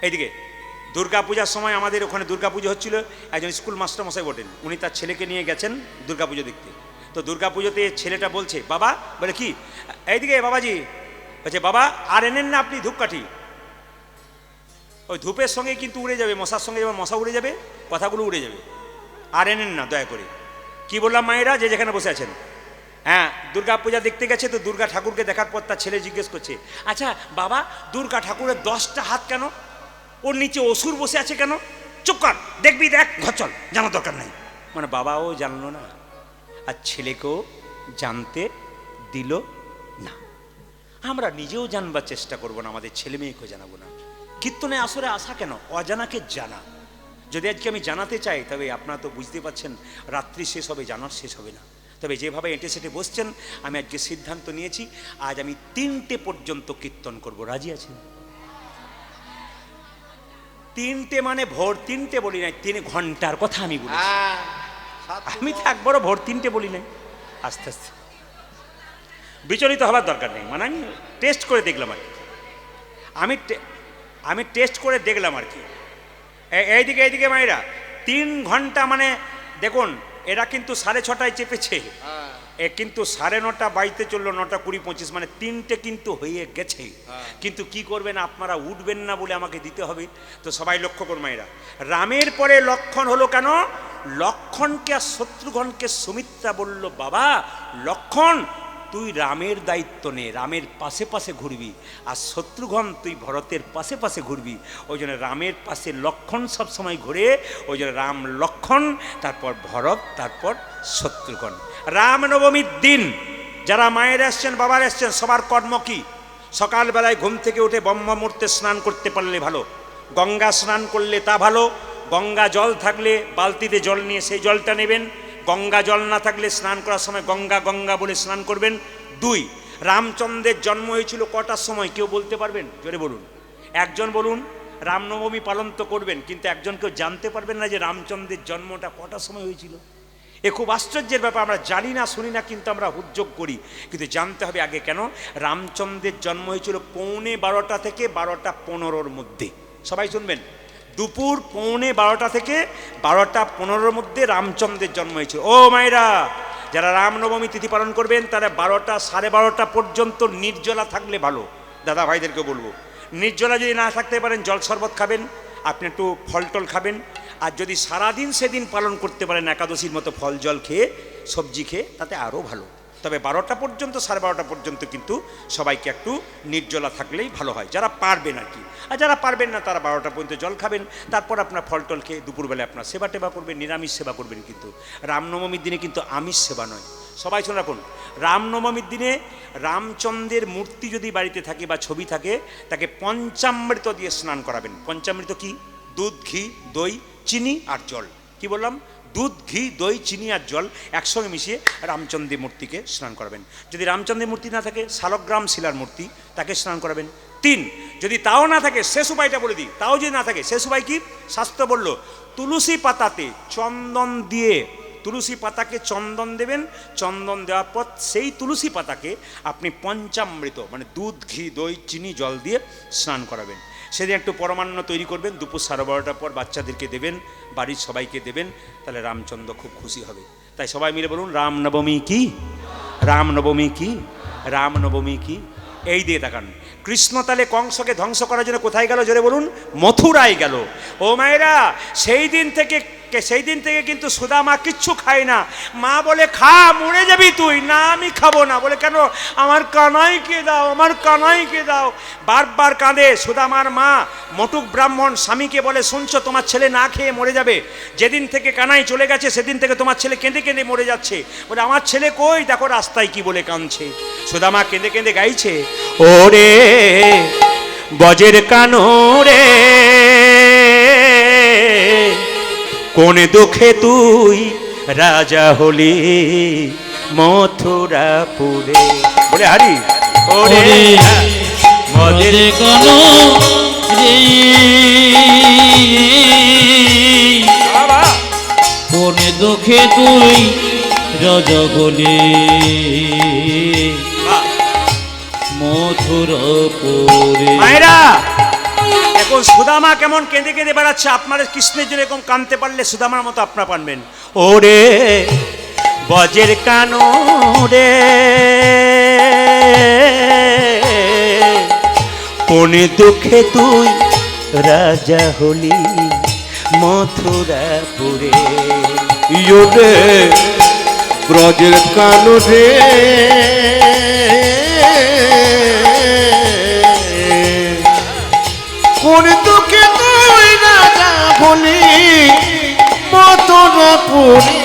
এইদিকে দুর্গাপূজার সময় আমাদের ওখানে দুর্গাপুজো হচ্ছিল, একজন স্কুল মাস্টার মশাই বটেন, উনি তার ছেলেকে নিয়ে গেছেন দুর্গাপুজো দেখতে। তো দুর্গাপুজোতে ছেলেটা বলছে, বাবা, বলে কি, এইদিকে বাবাজি, বলছে বাবা আর এনেন না আপনি ধূপকাঠি। ওই ধূপের সঙ্গে কিন্তু উড়ে যাবে, মশার সঙ্গে যেমন মশা উড়ে যাবে, কথাগুলো উড়ে যাবে, আর এনেন না দয়া করে। কি বললাম মায়েরা, যে যেখানে বসে আছেন? হ্যাঁ, দুর্গা পূজা দেখতে গেছে, তো দুর্গা ঠাকুরকে দেখার পর তার ছেলে জিজ্ঞেস করছে, আচ্ছা বাবা, দুর্গা ঠাকুরের 10টা হাত কেন? ওর নিচে অসুর বসে আছে কেন? চুপ কর, দেখবি দেখ, ঘর চল, জানার দরকার নাই। মানে বাবাও জানলো না, আর ছেলেকেও জানতে দিল না। আমরা নিজেও জানবার চেষ্টা করবো না, আমাদের ছেলে মেয়েকেও জানাবো না। কীর্তনে আসরে আসা কেন? অজানাকে জানা। যদি আজকে আমি জানাতে চাই, তবে আপনারা তো বুঝতে পারছেন, রাত্রি শেষ হবে, জানার শেষ হবে না। তবে যেভাবে এঁটে সেটে বসছেন, আমি আজকে সিদ্ধান্ত নিয়েছি, আজ আমি 3টে পর্যন্ত কীর্তন করব। রাজি আছেন? 3টে মানে ভোর 3টে বলি নাই, 3 ঘন্টার কথা আমি বলি। আমি তো একবারও ভোর 3টে বলি নাই। আস্তে আস্তে, বিচলিত হবার দরকার নেই। মানে আমি টেস্ট করে দেখলাম আর কি, আমি টেস্ট করে দেখলাম আর কি। এইদিকে মায়েরা, 3 ঘন্টা মানে দেখুন, এরা কিন্তু 6:30টায় চেপেছে, এ কিন্তু 9:30 বাইতে চললো, 9টা 20, 25, মানে 3টে কিন্তু হয়ে গেছে। কিন্তু কি করবেন আপনারা, উঠবেন না বলে আমাকে দিতে হবে। তো সবাই লক্ষ্য করুন মায়েরা, রামের পরে লক্ষণ হলো কেন? লক্ষণকে আর শত্রুঘ্নকে সুমিত্রা বলল, বাবা লক্ষণ, তুই রামের দায়িত্ব নে, রামের পাশে পাশে ঘুরবি, আর শত্রুঘ্ন তুই ভরতের পাশে পাশে ঘুরবি। ওই জন্য রামের পাশে লক্ষণ সবসময় ঘুরে, ওই জন্য রাম লক্ষণ, তারপর ভরত, তারপর শত্রুঘ্ন। রামনবমীর দিন যারা মায়ের আসছেন, বাবার আসছেন, সবার কর্ম কি? সকালবেলায় ঘুম থেকে উঠে ব্রহ্ম মুহূর্তে স্নান করতে পারলে ভালো, গঙ্গা স্নান করলে তা ভালো। গঙ্গা জল থাকলে বালতিতে জল নিয়ে সেই জলটা নেবেন। গঙ্গা জল না থাকলে স্নান করার সময় গঙ্গা গঙ্গা বলে স্নান করবেন। 2, রামচন্দ্রের জন্ম হয়েছিল কটার সময়? কেউ বলতে পারবেন? জোরে বলুন, একজন বলুন। রামনবমী পালন তো করবেন, কিন্তু একজন কেউ জানতে পারবেন না যে রামচন্দ্রের জন্মটা কটার সময় হয়েছিল। এ খুব আশ্চর্যের ব্যাপার। আমরা জানি না, শুনি না, কিন্তু আমরা হুজ্জোগ করি, কিন্তু জানতে হবে আগে। কেন? রামচন্দ্রের জন্ম হয়েছিল 12:15 থেকে 12:15 মধ্যে। সবাই শুনবেন, দুপুর 12:15 থেকে 12:15 মধ্যে রামচন্দ্রের জন্ম হয়েছিল। ও মায়েরা, যারা রামনবমী তিথি পালন করবেন, তারা 12টা 12:30 পর্যন্ত নির্জলা থাকলে ভালো। দাদা ভাইদেরকে বলবো, নির্জলা যদি না থাকতে পারেন, জল শরবত খাবেন, আপনি একটু ফল টল খাবেন। আর যদি সারাদিন সেদিন পালন করতে পারেন, একাদশীর মতো ফল জল খেয়ে, সবজি খেয়ে, তাতে আরও ভালো। তবে 12টা পর্যন্ত 12:30 পর্যন্ত কিন্তু সবাইকে একটু নির্জলা থাকলেই ভালো হয়, যারা পারবেন আর কি। আর যারা পারবেন না, তারা 12টা পর্যন্ত জল খাবেন, তারপর আপনার ফল টল খেয়ে দুপুরবেলায় আপনার সেবা টেবা করবেন, নিরামিষ সেবা করবেন। কিন্তু রামনবমীর দিনে কিন্তু আমিষ সেবা নয়। সবাই শুনে রাখুন, রামনবমীর দিনে রামচন্দ্রের মূর্তি যদি বাড়িতে থাকে বা ছবি থাকে, তাকে পঞ্চামৃত দিয়ে স্নান করাবেন। পঞ্চামৃত কি? দুধ, ঘি, দই, চিনি আর জল। কি বললাম? দুধ, ঘি, দই, চিনি আর জল একসঙ্গে মিশিয়ে রামচন্দ্রের মূর্তিকে স্নান করাবেন। যদি রামচন্দ্রের মূর্তি না থাকে, শালগ্রাম শিলার মূর্তি, তাকে স্নান করাবেন। 3, যদি তাও না থাকে, শেষ উপায়টা বলে দিই, তাও যদি না থাকে, শেষ উপায় কি? শাস্ত্র বলল তুলসী পাতাতে চন্দন দিয়ে, তুলসী পাতাকে চন্দন দেবেন। চন্দন দেওয়ার পর সেই তুলসী পাতাকে আপনি পঞ্চামৃত মানে দুধ, ঘি, দই, চিনি, জল দিয়ে স্নান করাবেন। সেদিন একটু পরমান্ন তৈরি করবেন, দুপুর 12:30টার পর বাচ্চাদেরকে দেবেন, বাড়ির সবাইকে দেবেন, তাহলে রামচন্দ্র খুব খুশি হবে। তাই সবাই মিলে বলুন, রামনবমী কি, রামনবমী কি, রামনবমী কি। এই দিয়ে তাকান। কৃষ্ণ তাহলে কংসকে ধ্বংস করার জন্য কোথায় গেল? জোরে বলুন, মথুরায় গেল। ও মায়েরা, সেই দিন থেকে কিন্তু সুদামা কিচ্ছু খায় না। মা বলে, খা, মরে যাবি তুই। না, আমি খাবো না। বলে, কেন? আমার কানাইকে দাও, আমার কানাইকে দাও। বারবার কাঁদে। সুদামার মা মটুক ব্রাহ্মণ স্বামীকে বলে, শুনছো, তোমার ছেলে না খেয়ে মরে যাবে। যেদিন থেকে কানাই চলে গেছে সেদিন থেকে তোমার ছেলে কেঁদে কেঁদে মরে যাচ্ছে। বলে, আমার ছেলে কই? দেখো রাস্তায় কি বলে কাঁদছে। সুদামা কেঁদে কেঁদে গাইছে, ওরে বজের কানো রে, কোন দুঃখে তুই রাজা হলি মথুরাপুরে। বলে, হারি ওরে বজের কানো রে, কোন দুঃখে তুই রাজা হলি মথুরাপুরে। মায়েরা, এখন সুদামা কেমন কেঁদে কেঁদে বেড়াচ্ছে। আপনারা কৃষ্ণের জন্য এরকম কাঁদতে পারলে সুদামার মতো আপনারা পারবেন। ওরে বজের কানো রে, কোন দুঃখে তুই রাজা হলি মথুরাপুরে। ইয়োরে ব্রজের কানো রে, কোন দুঃখে তুই রাজা হলি মথুরাপুরে।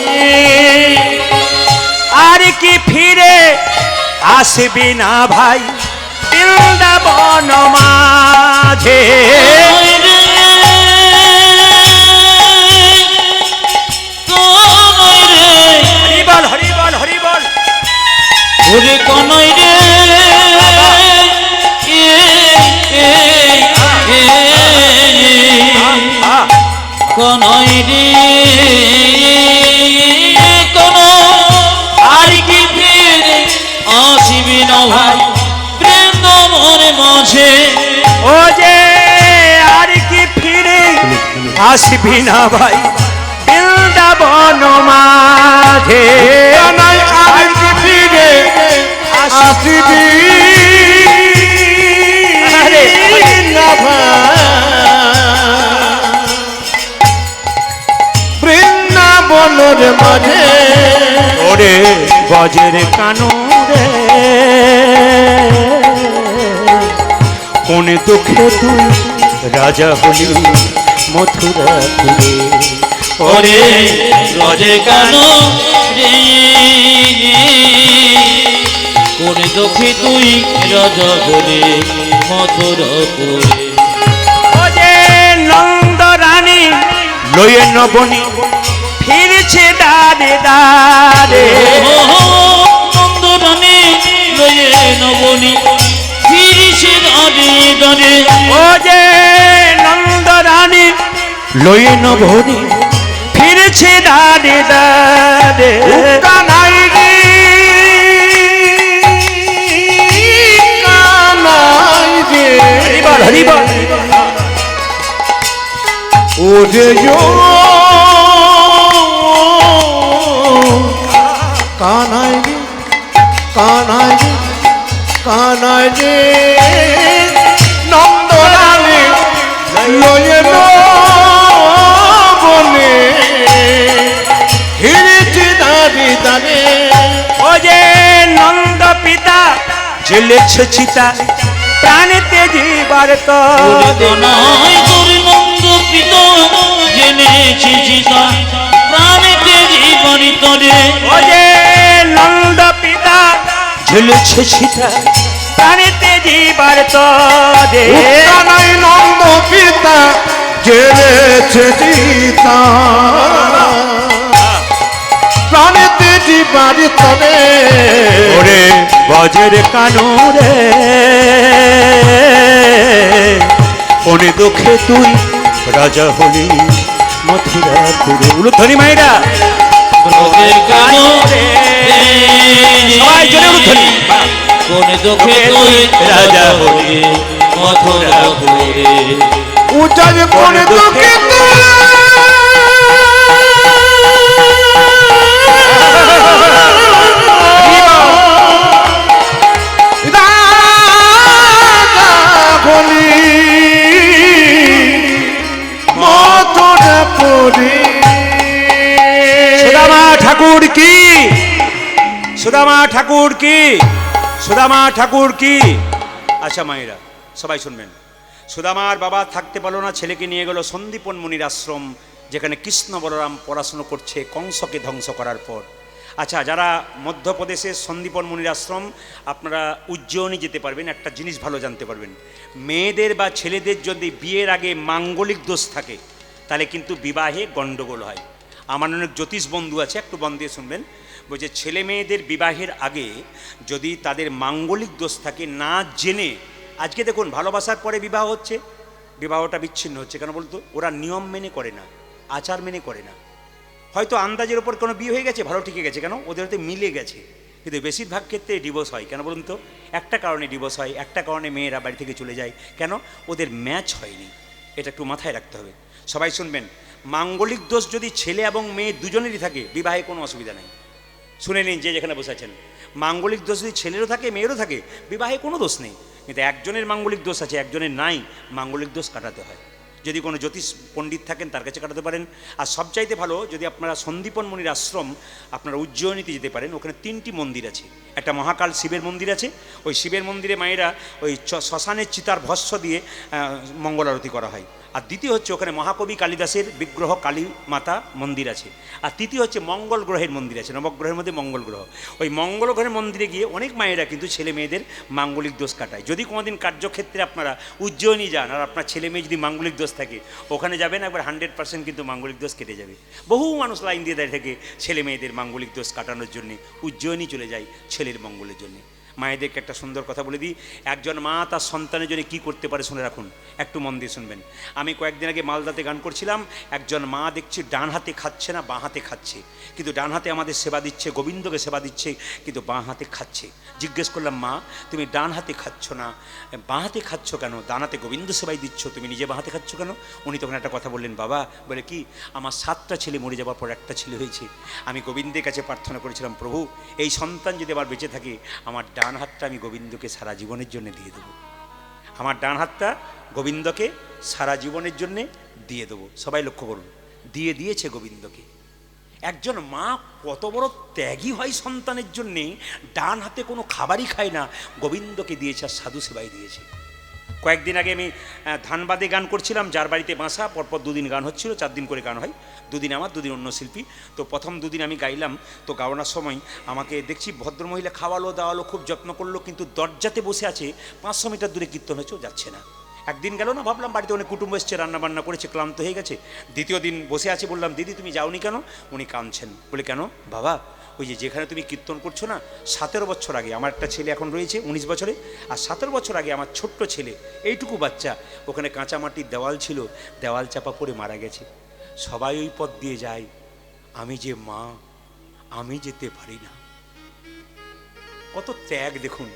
আর কি ফিরে আসবি না ভাই বৃন্দাবন মাঝে। হরিবল হরিবল হরিবল। ওরে কনই রে, কনই রে, কোন আর কি ফিরে আসবি না ভাই বৃন্দাবন মাঝে। ও যে আর কি ফিরে আসবি না ভাই বৃন্দাবন মাঝে। কানাই আর কি ফিরে আসবি না ভাই বৃন্দাবনের মাঝে। ওরে বজের কানো রে, কোন দুঃখে তুই রাজা হলি মথুরাপুরে। ওরে বজে কানো রে, কোন দুঃখে তুই রাজা হলি মথুরাপুরে। ও যে নন্দ রানী লয়ে নবনী ফিরছে দাঁড়ে দাঁড়ে। নন্দরানী লয়ে নবনী ফিরছে দাঁড়ে দাঁড়ে। ও যে নন্দ রানী লয়ে নবনী ফিরছে দাঁড়ে দাঁড়ে। কানাই রে, কানাই রে, হরিবল হরিবল। ওরে কানাই রে, কানাই রে, কানাই রে, নন্দরানী লয়ে বনে হিরেছে দাঁড়ে দাঁড়ে। ও যে নন্দ পিতা জ্বলেছে চিতা প্রাণেতে জীবার তরে। নয় তোর নন্দ পিতা জেনেছি চিতা প্রাণেতে জীবন তরে। ও যে নন্দ পিতা ঝুলছে চিতা প্রাণেতে জীবার তরে। কানাই নন্দ পিতা জেলেছে চিতা প্রাণেতে জীবারি তবে ওরে বজের কানুরে কোন দুঃখে তুই রাজা হলি মথুরাপুরে। উলুধ্বনি মায়েরা ব্রজের কাননে সবাই জোরে উলুধ্বনি। কোন দুঃখে তুই রাজা হলি মথুরাপুরে। উজাজ কোন দুঃখে সুদামা ঠাকুর কি, সুদামা ঠাকুর কি, সুদামা ঠাকুর কি। আচ্ছা মায়েরা সবাই শুনবেন, সুদামার বাবা থাকতে পারলো না, ছেলেকে নিয়ে গেল সন্দীপন মুনির আশ্রম, যেখানে কৃষ্ণ বলরাম পড়াশুনো করছে কংসকে ধ্বংস করার পর। আচ্ছা, যারা মধ্যপ্রদেশের সন্দীপন মুনির আশ্রম, আপনারা উজ্জয়িনী যেতে পারবেন, একটা জিনিস ভালো জানতে পারবেন, মেয়েদের বা ছেলেদের যদি বিয়ের আগে মাঙ্গলিক দোষ থাকে তাহলে কিন্তু বিবাহে গণ্ডগোল হয়। আমার অনেক জ্যোতিষ বন্ধু আছে, একটু বন দিয়ে শুনবেন, বলছে ছেলে মেয়েদের বিবাহের আগে যদি তাদের মাঙ্গলিক দোষ থাকে না জেনে, আজকে দেখুন ভালোবাসার পরে বিবাহ হচ্ছে, বিবাহটা বিচ্ছিন্ন হচ্ছে কেন বলতো? ওরা নিয়ম মেনে করে না, আচার মেনে করে না। হয়তো আন্দাজের ওপর কোনো বিয়ে হয়ে গেছে, ভালো ঠিকই গেছে, কেন ওদের হয়তো মিলে গেছে, কিন্তু বেশিরভাগ ক্ষেত্রে ডিভোর্স হয়। কেন বলুন তো? একটা কারণে ডিভোর্স হয়, একটা কারণে মেয়েরা বাড়ি থেকে চলে যায়, কেন? ওদের ম্যাচ হয়নি। এটা একটু মাথায় রাখতে হবে। সবাই শুনবেন, মাঙ্গলিক দোষ যদি ছেলে এবং মেয়ে দুজনেরই থাকে বিবাহে কোনো অসুবিধা নেই। শুনে নিন যে যেখানে বসে আছেন, মাঙ্গলিক দোষ যদি ছেলেরও থাকে মেয়েরও থাকে বিবাহে কোনো দোষ নেই, কিন্তু একজনের মাঙ্গলিক দোষ আছে একজনের নাই, মাঙ্গলিক দোষ কাটাতে হয়। যদি কোনো জ্যোতিষ পণ্ডিত থাকেন তার কাছে কাটাতে পারেন। আর সবচাইতে ভালো যদি আপনারা সন্দীপন মুনির আশ্রম, আপনারা উজ্জয়িনীতে যেতে পারেন, ওখানে 3টি মন্দির আছে। একটা মহাকাল শিবের মন্দির আছে, ওই শিবের মন্দিরে মায়েরা ওই শ্মশানের চিতার ভস্য দিয়ে মঙ্গল আরতি করা হয়। আর দ্বিতীয় হচ্ছে ওখানে মহাকবি কালিদাসের বিগ্রহ কালী মাতা মন্দির আছে। আর তৃতীয় হচ্ছে মঙ্গল গ্রহের মন্দির আছে, নবগ্রহের মধ্যে মঙ্গল গ্রহ। ওই মঙ্গল গ্রহের মন্দিরে গিয়ে অনেক মায়েরা কিন্তু ছেলে মেয়েদের মাঙ্গলিক দোষ কাটায়। যদি কোনোদিন কার্যক্ষেত্রে আপনারা উজ্জয়িনী যান আর আপনার ছেলে মেয়ে যদি মাঙ্গলিক দোষ থাকে, ওখানে যাবেন, একবার 100% কিন্তু মাঙ্গলিক দোষ কেটে যাবে। বহু মানুষ লাইন দিয়ে দাঁড়িয়ে থাকে ছেলে মেয়েদের মাঙ্গলিক দোষ কাটানোর জন্যে, উজ্জয়িনী চলে যায় ছেলের মঙ্গলের জন্যে। মায়েদেরকে একটা সুন্দর কথা বলে দিই, একজন মা তার সন্তানের জন্য কী করতে পারে শুনে রাখুন, একটু মন দিয়ে শুনবেন। আমি কয়েকদিন আগে মালদাতে গান করছিলাম, একজন মা দেখছি ডান হাতে খাচ্ছে না বাঁ হাতে খাচ্ছে, কিন্তু ডান হাতে আমাদের সেবা দিচ্ছে, গোবিন্দকে সেবা দিচ্ছে, কিন্তু বাঁ হাতে খাচ্ছে। জিজ্ঞেস করলাম, মা তুমি ডান হাতে খাচ্ছ না বাঁ হাতে খাচ্ছ কেন? ডান হাতে গোবিন্দ সেবাই দিচ্ছ, তুমি নিজে বাঁ হাতে খাচ্ছ কেন? উনি তখন একটা কথা বললেন, বাবা বলে কি, আমার 7টা ছেলে মরে যাওয়ার পর একটা ছেলে হয়েছে, আমি গোবিন্দের কাছে প্রার্থনা করেছিলাম, প্রভু এই সন্তান যদি আবার বেঁচে থাকে, আমার ডান হাতটা আমি গোবিন্দকে সারা জীবনের জন্য দিয়ে দেবো, আমার ডান হাতটা গোবিন্দকে সারা জীবনের জন্যে দিয়ে দেবো। সবাই লক্ষ্য করুন, দিয়ে দিয়েছে গোবিন্দকে। একজন মা কত বড় ত্যাগী হয় সন্তানের জন্যে, ডান হাতে কোনো খাবারই খায় না, গোবিন্দকে দিয়েছে আর সাধু সেবাই দিয়েছে। কয়েকদিন আগে আমি ধানবাদে গান করছিলাম, যার বাড়িতে বাসা, পরপর 2 দিন গান হচ্ছিল, 4 দিন করে গান হয়, 2 দিন আমার 2 দিন অন্য শিল্পী। তো প্রথম 2 দিন আমি গাইলাম, তো গাওয়ানোর সময় আমাকে দেখছি ভদ্রমহিলা খাওয়ালো দাওয়ালো, খুব যত্ন করলো, কিন্তু দরজাতে বসে আছে, 500 মিটার দূরে কীর্তন হয়েছেও যাচ্ছে না। একদিন গেল না, ভাবলাম বাড়িতে অনেক কুটুম্ব এসছে, রান্না বান্না করেছে, ক্লান্ত হয়ে গেছে। দ্বিতীয় দিন বসে আছে, বললাম দিদি তুমি যাওনি কেন? উনি কাঁদছেন, বলে কেন বাবা? ওই যেখানে তুমি কীর্তন করছো না, 17 বছর আগে আমার একটা ছেলে এখন রয়েছে 19 বছরে, আর 17 বছর আগে আমার ছোট্ট ছেলে এইটুকু বাচ্চা, ওখানে কাঁচা মাটির দেওয়াল ছিল, দেওয়াল চাপা পড়ে মারা গেছে। সবাই ওই পথ দিয়ে যায়, আমি যে মা, আমি যেতে পারি না। কত ত্যাগ দেখুন।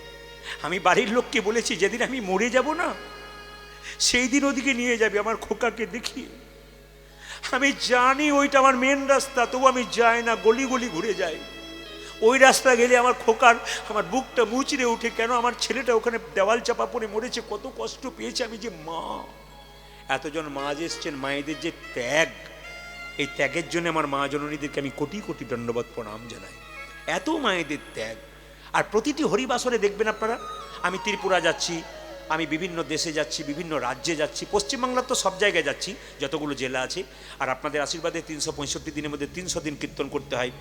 আমি বাড়ির লোককে বলেছি, যেদিন আমি মরে যাব না, সেই দিন ওদিকে নিয়ে যাবে আমার খোকাকে দেখিয়ে। আমি জানি ওইটা আমার মেন রাস্তা, তবু আমি যাই না, গলি গলি ঘুরে যাই। ওই রাস্তা গেলে আমার খোকার, আমার বুকটা মুচড়ে ওঠে, কেন আমার ছেলেটা ওখানে দেওয়াল চাপা পড়ে মরেছে, কত কষ্ট পেয়েছে আমি যে মা। এতজন মা যে এসছেন, মায়েদের যে ত্যাগ, এই ত্যাগের জন্য আমার মা জননীদেরকে আমি কোটি কোটি দণ্ডবত প্রণাম জানাই। এত মায়েদের ত্যাগ। আর প্রতিটি হরিবাসরে দেখবেন আপনারা, আমি ত্রিপুরা যাচ্ছি, আমি বিভিন্ন দেশে যাচ্ছি, বিভিন্ন রাজ্যে যাচ্ছি, পশ্চিমবাংলার তো সব জায়গায় যাচ্ছি, যতগুলো জেলা আছে। আর আপনাদের আশীর্বাদে 365 দিনের মধ্যে 300 দিন কীর্তন করতে হয়।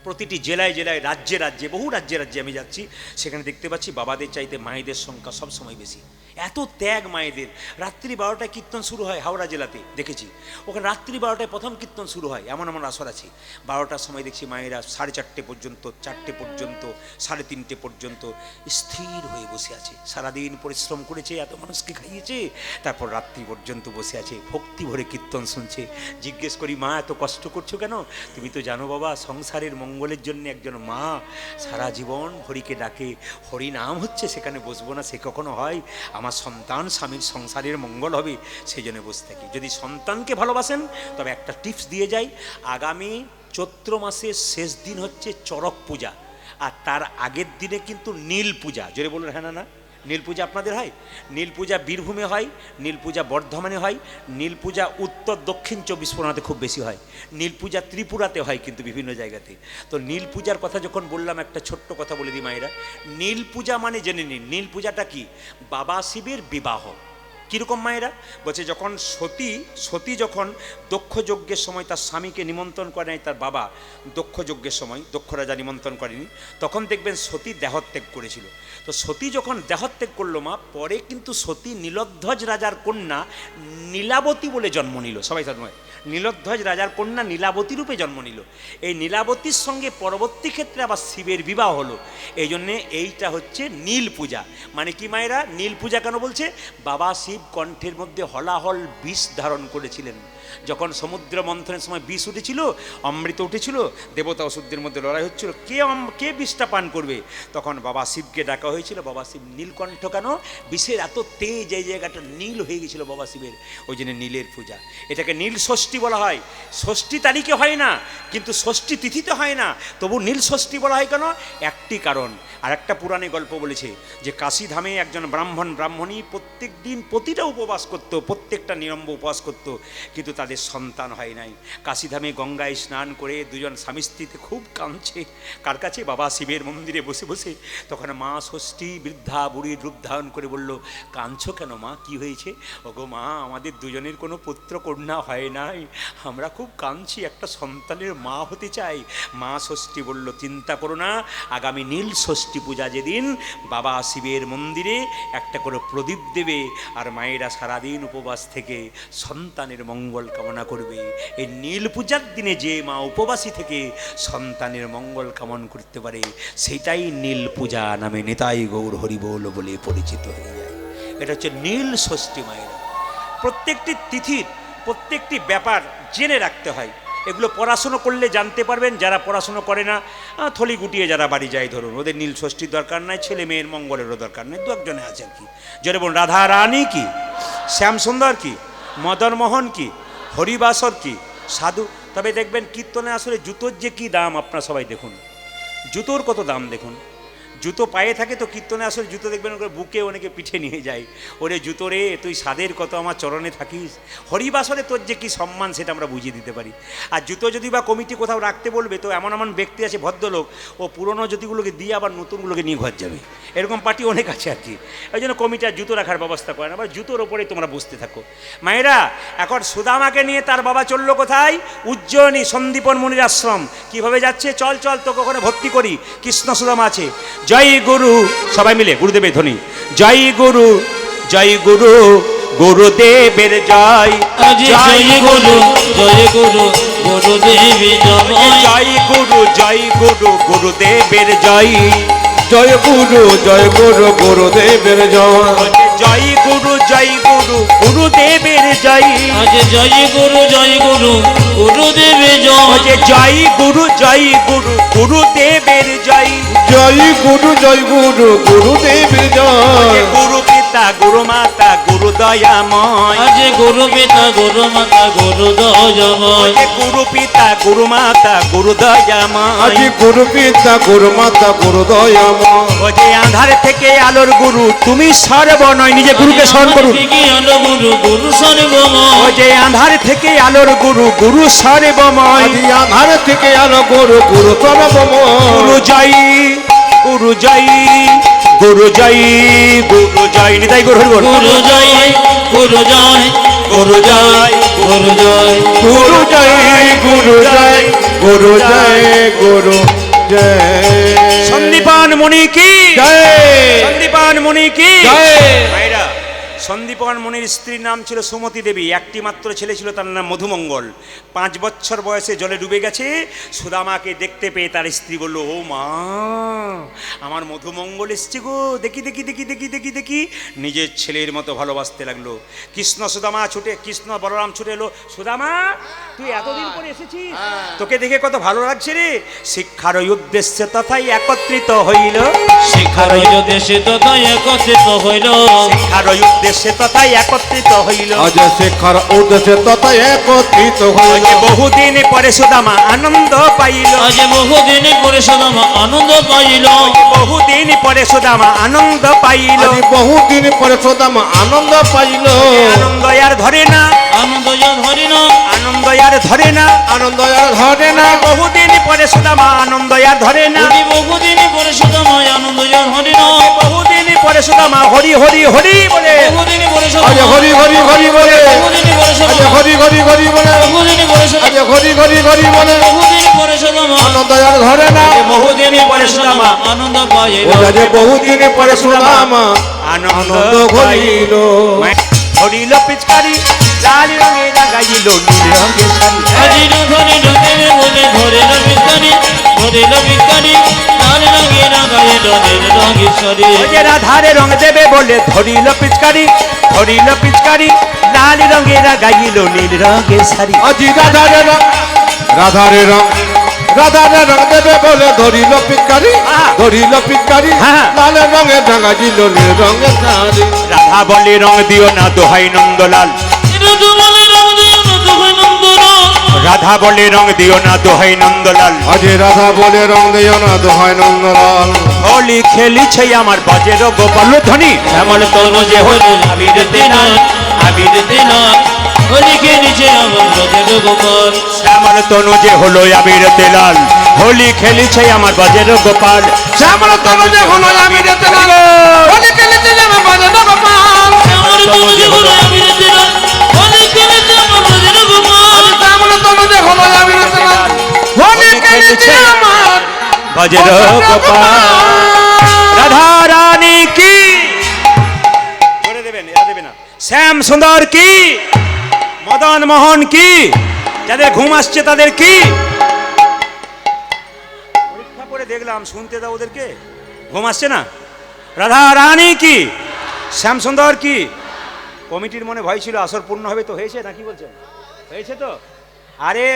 প্রতিটি জেলায় জেলায়, রাজ্যে রাজ্যে, বহু রাজ্যে রাজ্যে আমি যাচ্ছি, সেখানে দেখতে পাচ্ছি বাবাদের চাইতে মায়েদের সংখ্যা সব সময় বেশি। এত ত্যাগ মায়েদের। রাত্রি 12টায় কীর্তন শুরু হয় হাওড়া জেলাতে, দেখেছি ওখানে রাত্রি 12টায় প্রথম কীর্তন শুরু হয়। এমন এমন আসর আছে 12টার সময় দেখছি মায়েরা 4:30 পর্যন্ত, 4টে পর্যন্ত, 3:30 পর্যন্ত স্থির হয়ে বসে আছে। সারাদিন পরিশ্রম করেছে, এত মানুষকে খাইয়েছে, তারপর রাত্রি পর্যন্ত বসে আছে, ভক্তি ভরে কীর্তন শুনছে। জিজ্ঞেস করি, মা এত কষ্ট করছো কেন? তুমি তো জানো বাবা, সংসারের মঙ্গলের জন্য একজন মা সারা জীবন হরিকে ডাকে, হরি নাম হচ্ছে, সেখানে বসবো না সে কখনো হয়? আমার সন্তান স্বামীর সংসারের মঙ্গল হবে, সেই জন্য বসে থাকি। যদি সন্তানকে ভালোবাসেন তবে একটা টিপস দিয়ে যাই, আগামী চৈত্র মাসের শেষ দিন হচ্ছে চড়ক পূজা, আর তার আগের দিনে কিন্তু নীল পূজা। জোরে বলুন হ্যাঁ না না? নীল পূজা আপনাদের হয়? নীল পূজা বীরভূমে হয়, নীল পূজা বর্ধমানে হয়, নীল পূজা উত্তর দক্ষিণ 24 পরগনাতে খুব বেশি হয়, নীল পূজা ত্রিপুরাতে হয় কিন্তু বিভিন্ন জায়গাতে। তো নীল পূজার কথা যখন বললাম, একটা ছোট্ট কথা বলে দিই মায়েরা। নীল পূজা মানে জেনে নিন, নীল পূজাটা কি? বাবা শিবের বিবাহ। কীরকম মায়েরা? বলছে যখন সতী যখন দক্ষ যজ্ঞের সময় তার স্বামীকে নিমন্ত্রণ করে নাই তার বাবা, দক্ষ যজ্ঞের সময় দক্ষ রাজা নিমন্ত্রণ করেনি, তখন দেখবেন সতী দেহত্যাগ করেছিল। তো সতী যখন দেহত্যাগ করলো মা, পরে কিন্তু সতী নীলধ্বজ রাজার কন্যা নীলাবতী বলে জন্ম নিল। সবাই নয়, নীলধ্বজ রাজার কন্যা নীলাবতী রূপে জন্ম নিল। এই নীলাবতীর সঙ্গে পরবর্তী ক্ষেত্রে আবার শিবের বিবাহ হলো। এই জন্যে এইটা হচ্ছে নীল পূজা। মানে কি মায়েরা? নীল পূজা কেন বলছে? বাবা শিব কণ্ঠের মধ্যে হলাহল বিষ ধারণ করেছিলেন। যখন সমুদ্র মন্থনের সময় বিষ উঠেছিল, অমৃত উঠেছিল, দেবতা অসুরদের মধ্যে লড়াই হচ্ছিল, কে বিষটা পান করবে, তখন বাবা শিবকে ডাকা হয়েছিল। বাবা শিব নীলকণ্ঠ কেন? বিষের এত তেজ, এই জায়গাটা নীল হয়ে গেছিল বাবা শিবের, ওই জন্য নীলের পূজা। এটাকে নীল ষষ্ঠী বলা হয়। ষষ্ঠী তারিখে হয় না, কিন্তু ষষ্ঠী তিথিতে হয় না, তবু নীল ষষ্ঠী বলা হয় কেন? একটি কারণ। আর একটা পুরাণে গল্প বলেছে যে কাশীধামে একজন ব্রাহ্মণী প্রত্যেক দিন প্রতিটা উপবাস করতো, প্রত্যেকটা নিরম্ব উপবাস করতো, কিন্তু তাদের সন্তান হয় নাই। কাশীধামে গঙ্গায় স্নান করে দুজন স্বামী স্ত্রীতে খুব কাঁদছে। কার কাছে? বাবা শিবের মন্দিরে বসে বসে। তখন মা ষষ্ঠী বৃদ্ধা বুড়ির রূপ ধারণ করে বলল, কাঁদছো কেন মা, কি হয়েছে? ওগো মা, আমাদের দুজনের কোনো পুত্র কন্যা হয় নাই, আমরা খুব কাঁদছি, একটা সন্তানের মা হতে চাই। মা ষষ্ঠী বলল, চিন্তা করো না, আগামী নীল ষষ্ঠী পূজা যেদিন বাবা শিবের মন্দিরে একটা করে প্রদীপ দেবে, আর মায়েরা সারাদিন উপবাস থেকে সন্তানের মঙ্গল কামনা করবে। এই নীল পূজার দিনে যে মা উপবাসী থেকে সন্তানের মঙ্গল কামনা করতে পারে, সেটাই নীল পূজা নামে নিতাই গৌর হরিবোল বলে পরিচিত হয়ে যায়। এটা হচ্ছে নীল ষষ্ঠী মায়েরা। প্রত্যেকটি তিথির প্রত্যেকটি ব্যাপার জেনে রাখতে হয়। এগুলো পড়াশুনো করলে জানতে পারবেন। যারা পড়াশুনো করে না, থলি গুটিয়ে যারা বাড়ি যায়, ধরুন ওদের নীল ষষ্ঠীর দরকার নাই, ছেলে মেয়ের মঙ্গলেরও দরকার নেই, দু একজনে আছে আর কি। জোরে বলুন, রাধা রানী কি, শ্যামসুন্দর কি, মদন মোহন কি, হরিবাসর কি, সাধু। তবে দেখবেন কীর্তনে আসলে জুতোর যে কী দাম, আপনারা সবাই দেখুন, জুতোর কত দাম দেখুন। জুতো পায়ে থাকে তো কীর্তনে আসলে জুতো দেখবেন ওকে বুকে অনেকে পিঠে নিয়ে যায়। ওরে জুতো রে, তুই সাদের কত আমার চরণে থাকিস। হরিবাসরে তোর যে কী সম্মান সেটা আমরা বুঝিয়ে দিতে পারি। আর জুতো যদি বা কমিটি কোথাও রাখতে বলবে, তো এমন এমন ব্যক্তি আছে ভদ্রলোক, ও পুরনো জুতিগুলোকে দিয়ে আবার নতুনগুলোকে নিয়ে ঘর যাবে, এরকম পার্টি অনেক আছে আর কি। ওই জন্য কমিটি আর জুতো রাখার ব্যবস্থা করে না, আবার জুতোর ওপরেই তোমরা বুঝতে থাকো। মায়েরা, এখন সুদামাকে নিয়ে তার বাবা চললো কোথায়? উজ্জয়িনী সন্দীপন মুনির আশ্রম। কীভাবে যাচ্ছে? চল চল, তোকে ওখানে ভর্তি করি, কৃষ্ণ সুদামা আছে। জয় গুরু, সবাই মিলে গুরুদেবের ধ্বনি, জয় গুরু জয় গুরু, গুরুদেবের জয়। জয় গুরু জয় গুরু, গুরুদেবের জয়। জয় গুরু গুরুদেবের জয়। জয় গুরু গুরুদেবের জয়। জয় গুরু গুরুদেবের জয়। আজ জয় গুরু গুরুদেবের জয়। জয় গুরু গুরুদেবের জয়। জয় গুরু গুরুদেবের জয়। গুরু পিতা গুরু মাতা গুরু দয়াময়। আজ গুরু পিতা গুরু মাতা গুরু দয়াময়। গুরু পিতা গুরু মাতা গুরু দয়াময়। আজ গুরু পিতা গুরু মাতা গুরু দয়াময়। ও যে আঁধার থেকে আলোর গুরু, তুমি সর্বনয়। নিজে গুরুকে স্মরণ করুন। গুরু গুরু সর্বময়। ও যে আঁধার থেকে আলোর গুরু, গুরু সর্বময়। আধার থেকে আলো গুরু গুরু সর্বময়। গুরু জয় গুরু জয় গুরু জয় গুরু জয়। নিতাই গুরু হরি বল। গুরু জয় গুরু জয় গুরু জয় গুরু জয় গুরু জয় গুরু জয় গুরু জয় গুরু জয় সন্দীপান মণি কি জয় সন্দীপান মণি কি জয় ভাইরা, সন্দীপান মণির স্ত্রীর নাম ছিল সুমতি দেবী। একটি মাত্র ছেলে ছিল, তার নাম মধুমঙ্গল। 5 বছর বয়সে জলে ডুবে গেছে। সুদামাকে দেখতে পেয়ে তার স্ত্রী বলল, ও মা, আমার মধুমঙ্গল এসছে গো, দেখি দেখি দেখি দেখি দেখি দেখি। নিজের ছেলের মতো ভালোবাসতে লাগলো। কৃষ্ণ বলরাম ছুটে এলো, সুদামা তুই এতদিন পরে এসেছিস, তোকে দেখে কত ভালো লাগছে রে। শিক্ষার উদ্দেশ্যে তথাই একত্রিত হইল, শিক্ষার উদ্দেশ্যে তথা একত্রিত হইল, শিক্ষার উদ্দেশ্যে তথাই একত্রিত হইল। আজ শিক্ষার উদ্দেশ্যে তথা একত্রিত হইল। বহুদিন পরে সুদামা আনন্দ পাইল, আজ বহুদিন পরে সুদামা আনন্দ পাইল, বহুদিন পরে সুদামা আনন্দ পাইল। আজ বহুদিন পরে সুদামা আনন্দ পাইল। আনন্দ আর ধরে না, আনন্দ যা ধরি না, আনন্দ আর ধরে না, আনন্দ আর ধরে না। বহুদিন পরে সুদামা আনন্দ আর ধরে না, যদি বহুদিন পরে সুদামা আনন্দ যা ধরি না, বহুদিন পরে সুদামা হরি হরি হরি বলে, বহুদিন পরে আজ সুদামা হরি হরি হরি বলে, বহুদিন পরে আজ সুদামা হরি হরি হরি বলে, বহুদিন পরে আজ সুদামা হরি হরি হরি বলে। বহুদিন পরে সুদামা আনন্দ আর ধরে না। বহুদিন পরে সুদামা আনন্দ পাইল, ও যে বহুদিন পরে সুদামা আনন্দ হইল। হরিল পিচকারি, লাল রঙে লাগাইল নীল রঙের শাড়ি। আজির ধরে ঢোকের বলে ধরেল বিজ্ঞানী, ধরেল বিজ্ঞানী, লাল রঙে রাগায় ডনের রঙের শরী। ওই যে রাধারে রং দেবে বলে ধরিল পিচকারি, ধরিল পিচকারি, লাল রঙে লাগাইল নীল রঙের শাড়ি। আজি রাধারে রং, রাধারে রং, রাধারে রং দেবে বলে ধরিল পিকারি, ধরিল পিকারি, হ্যাঁ। লাল রঙে রাঙা দিল নীল রঙের শাড়ি। রাধা বলে রং দিও না দোহাই নন্দলাল, ঋতু বলে রং দিও না দোহাই নন্দলাল, রাধা বলে রং দিও না দোহাই নন্দলাল। আজি রাধা বলে রং দিও না দোহাই নন্দলাল। হোলি খেলিছে আমার বাজের গোপাল ধ্বনি, শ্যামল তনু যে হইল আবির তেনা, আবির তেনা, হোলি খেলিছে আমার ব্রজের গোপাল। শ্যামল তনু যে হলো আবির তেলাল, হোলি খেলিছে আমার বাজের গোপাল। শ্যামল তনু যে হলো আবির তেলাল, হোলি খেলিছে আমার বাজের গোপাল। শ্যামল তনু যে হইল আবির তেনা, হোলি খেলিছে আমার ব্রজের গোপাল। শ্যামল তনু যে হলো আবির তেলাল, হোলি খেলিছে আমার বাজের গোপাল। রাধা রানী কি করে দেবেন, এরা দেবে না। শ্যাম সুন্দর কি, মদন মোহন কি, যাদের ঘুম আসছে তাদের কি। পরীক্ষা করে দেখলাম, শুনতে দাও ওদেরকে, ঘুম আসছে না। রাধা রানী কি, শ্যাম সুন্দর কি। কমিটির মনে ভয় ছিল আসর পূর্ণ হবে, তো হয়েছে নাকি বলছেন, হয়েছে তো। আরে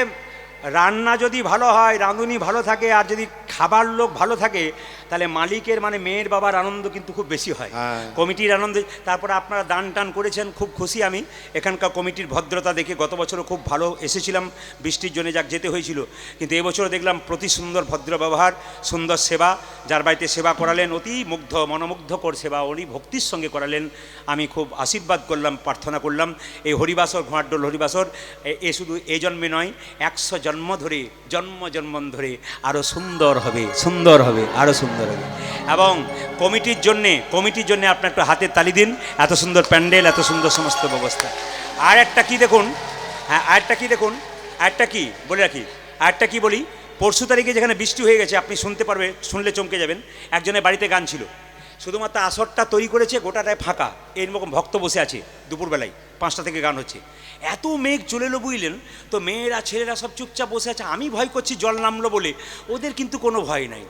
রান্না যদি ভালো হয়, রাঁধুনি ভালো থাকে, আর যদি খাবার লোক ভালো থাকে, তাহলে মালিকের মানে মেয়ের বাবার আনন্দ কিন্তু খুব বেশি হয়, হ্যাঁ। কমিটির আনন্দ। তারপরে আপনারা দান টান করেছেন, খুব খুশি আমি এখানকার কমিটির ভদ্রতা দেখে। গত বছরও খুব ভালো এসেছিলাম, বৃষ্টির জন্য যাক যেতে হয়েছিল, কিন্তু এবছরও দেখলাম প্রতি সুন্দর ভদ্র ব্যবহার, সুন্দর সেবা। যার বাড়িতে সেবা করালেন অতি মুগ্ধ মনোমুগ্ধকর সেবা, উনি ভক্তির সঙ্গে করালেন। আমি খুব আশীর্বাদ করলাম, প্রার্থনা করলাম এই হরিবাসর, ঘোড়াডোল হরিবাসর এ শুধু এই জন্মে নয়, 100 জন্ম ধরে, জন্ম ধরে আরও সুন্দর হবে, সুন্দর হবে, আরও সুন্দর হবে। এবং কমিটির জন্যে আপনার একটু হাতের তালি দিন। এত সুন্দর প্যান্ডেল, এত সুন্দর সমস্ত ব্যবস্থা। আর একটা কি দেখুন, হ্যাঁ আরেকটা কি দেখুন, আরেকটা কি বলে রাখি, আরেকটা কি বলি। পরশু তারিখে যেখানে বৃষ্টি হয়ে গেছে, আপনি শুনতে পারবে, শুনলে চমকে যাবেন। একজনের বাড়িতে গান ছিল, শুধুমাত্র আসরটা তৈরি করেছে, গোটাটায় ফাঁকা, এইরকম ভক্ত বসে আছে। দুপুরবেলায় 5টা থেকে গান হচ্ছে, এত মেঘ চলে এলো বুঝলেন তো, মেয়েরা ছেলেরা সব চুপচাপ বসে আছে। আমি ভয় করছি জল নামলো বলে, ওদের কিন্তু কোনো ভয় নাই।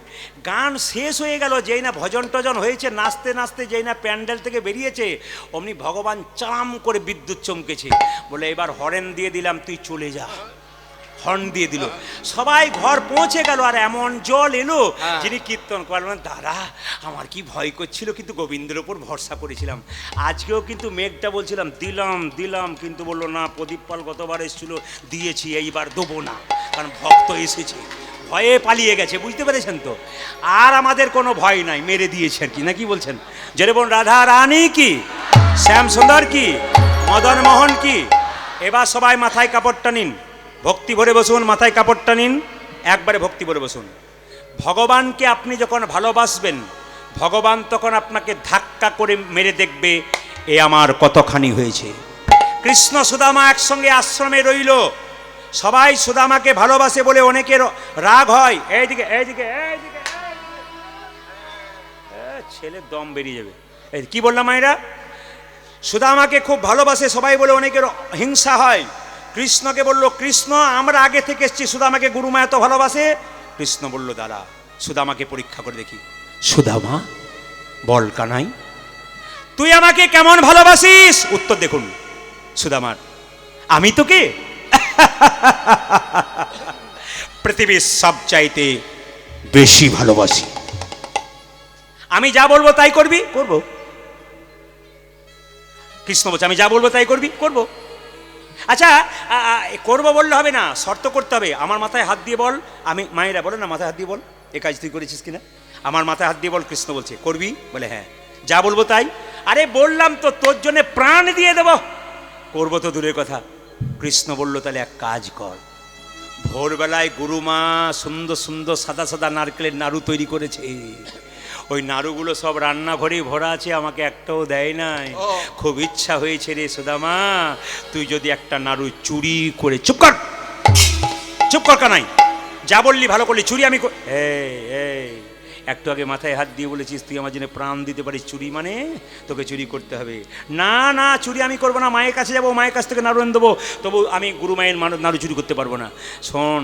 গান শেষ হয়ে গেল, যেই না ভজন টজন হয়েছে, নাচতে নাচতে যেই না প্যান্ডেল থেকে বেরিয়েছে, অমনি ভগবান চাম করে বিদ্যুৎ চমকেছে, বলে এবার হরেন দিয়ে দিলাম, তুই চলে যা। হর্ন দিয়ে দিল, সবাই ঘর পৌঁছে গেল। আর এমন জল এলো, যিনি কীর্তন করলেন, দাদা আমার কি ভয় করছিল, কিন্তু গোবিন্দের ওপর ভরসা করেছিলাম। আজকেও কিন্তু মেঘটা বলছিলাম দিলাম দিলাম, কিন্তু বললো না, প্রদীপ পাল গতবার এসেছিল, দিয়েছি, এইবার দেবো না, কারণ ভক্ত এসেছে। ভয়ে পালিয়ে গেছে, বুঝতে পেরেছেন তো। আর আমাদের কোনো ভয় নাই, মেরে দিয়েছে আর কি, না কি বলছেন। যেরকম রাধা রানী কি, শ্যাম সুন্দর কি, মদন মোহন কি। এবার সবাই মাথায় কাপড়টা নিন, ভক্তি ভরে বসুন, মাথায় কাপড়টা নিন, একবারে ভক্তি ভরে বসুন। ভগবানকে আপনি যখন ভালোবাসবেন, ভগবান তখন আপনাকে ধাক্কা করে মেরে দেখবে, এ আমার কতখানি হয়েছে। কৃষ্ণ সুদামা একসঙ্গে আশ্রমে রইল, সবাই সুদামাকে ভালোবাসে বলে অনেকের রাগ হয়। এইদিকে এইদিকে এইদিকে, ছেলের দম বেরিয়ে যাবে। এই কি বললাম মায়েরা? সুদামাকে খুব ভালোবাসে সবাই বলে অনেকের হিংসা হয়। কৃষ্ণকে বলল, কৃষ্ণ আমরা আগে থেকে এসেছি, সুদামাকে গুরুমা এত ভালোবাসে। কৃষ্ণ বলল, দাঁড়া সুদামাকে পরীক্ষা করে দেখি। সুদামা বল কানাই, তুই আমাকে কেমন ভালোবাসিস? উত্তর দেখুন সুদামার, আমি তোকে পৃথিবীর সব চাইতে বেশি ভালোবাসি। আমি যা বলবো তাই করবি? করব। কৃষ্ণ বলছে, আমি যা বলবো তাই করবি? করব। আচ্ছা করবো বললে হবে না, শর্ত করতে হবে। আমার মাথায় হাত দিয়ে বল। আমি, মায়েরা বলে না মাথায় হাত দিয়ে বল, এ কাজ তুই করেছিস কিনা? আমার মাথায় হাত দিয়ে বল। কৃষ্ণ বলছে, করবি? বলে হ্যাঁ। যা বলবো তাই? আরে বললাম তো তোর জন্য প্রাণ দিয়ে দেব। করবো তো দূরের কথা। কৃষ্ণ বলল, তাহলে এক কাজ কর, ভোরবেলায় গুরুমা সুন্দর সুন্দর সাদা সাদা নারকেলের নাড়ু তৈরি করেছে, ওই নাড়ুগুলো সব রান্নাঘরেই ভরা আছে, আমাকে একটাও দেয় নাই। খুব ইচ্ছা হয়েছে রে সুদামা, তুই যদি একটা নাড়ু চুরি করে, চুপ কর চুপ কর কানাই, যা বললি ভালো করলি, চুরি আমি এই একটু আগে মাথায় হাত দিয়ে বলেছিস তুই আমার জন্য প্রাণ দিতে পারিস, চুরি মানে তোকে চুরি করতে হবে। না না চুরি আমি করবো না, মায়ের কাছে যাবো, মায়ের কাছ থেকে নাড়ু এনে দেবো, তবু আমি গুরু মায়ের নাড়ু চুরি করতে পারবো না। শোন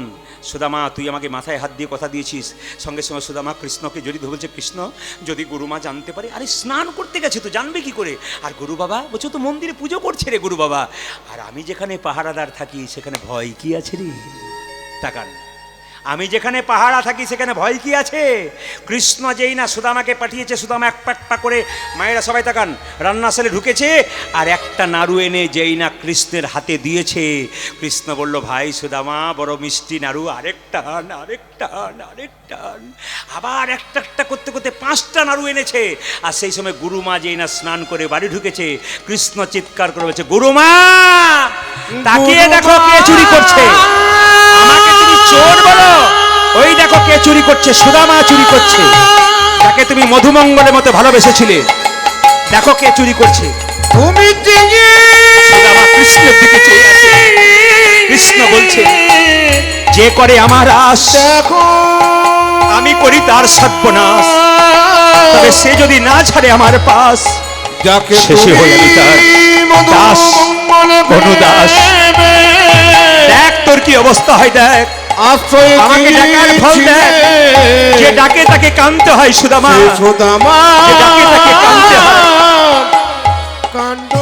সুদামা, তুই আমাকে মাথায় হাত দিয়ে কথা দিয়েছিস। সঙ্গে সঙ্গে সুদামা কৃষ্ণকে জড়িয়ে বলছে, কৃষ্ণ যদি গুরুমা জানতে পারে। আরে স্নান করতে গেছে তো, জানবে কি করে? আর গুরু বাবা বলছো তো মন্দিরে পুজো করছে রে গুরু বাবা, আর আমি যেখানে পাহারাদার থাকি সেখানে ভয় কি আছে রে? তাকান, আমি যেখানে পাহারা থাকি সেখানে ভয় কি আছে? কৃষ্ণ যেই না সুদামাকে পাঠিয়েছে, সুদামা এক পাট্টা করে, মায়েরা সবাই তাকান, রান্নাশালে ঢুকেছে, আর একটা নাড়ু এনে যেই না কৃষ্ণের হাতে দিয়েছে, কৃষ্ণ বলল, ভাই সুদামা বড় মিষ্টি নাড়ু, আরেকটা আরেকটা আরেকটা, আবার একটা একটা করতে করতে 5টা নাড়ু এনেছে। আর সেই সময় গুরুমা যেই না স্নান করে বাড়ি ঢুকেছে, কৃষ্ণ চিৎকার করে বলছে, গুরুমা তাকিয়ে দেখো কে চুরি করছে। আমাকে তুমি চোর বলো, ওই দেখো কে চুরি করছে, সুদামা চুরি করছে, যাকে তুমি মধুমঙ্গলের মতো ভালোবেসেছিলে, দেখো কে চুরি করছে। তুমি সুদামা কৃষ্ণের দিকে চেয়ে আছে। কৃষ্ণ বলছে, যে করে আমার আশ দেখো আমি করি তার সর্বনাশ, তবে সে যদি না ছাড়ে আমার পাশ, যাকে শেষে হয়ে আমি তার দাস, অনুদাস। দেখ তোর কি অবস্থা হয়, দেখ আশ্রয় আমাকে ডাকার ফল দেখ, যে ডাকে তাকে কাঁদতে হয় সুদামা, সুদামা যে ডাকে তাকে কাঁদতে হয়। কাণ্ড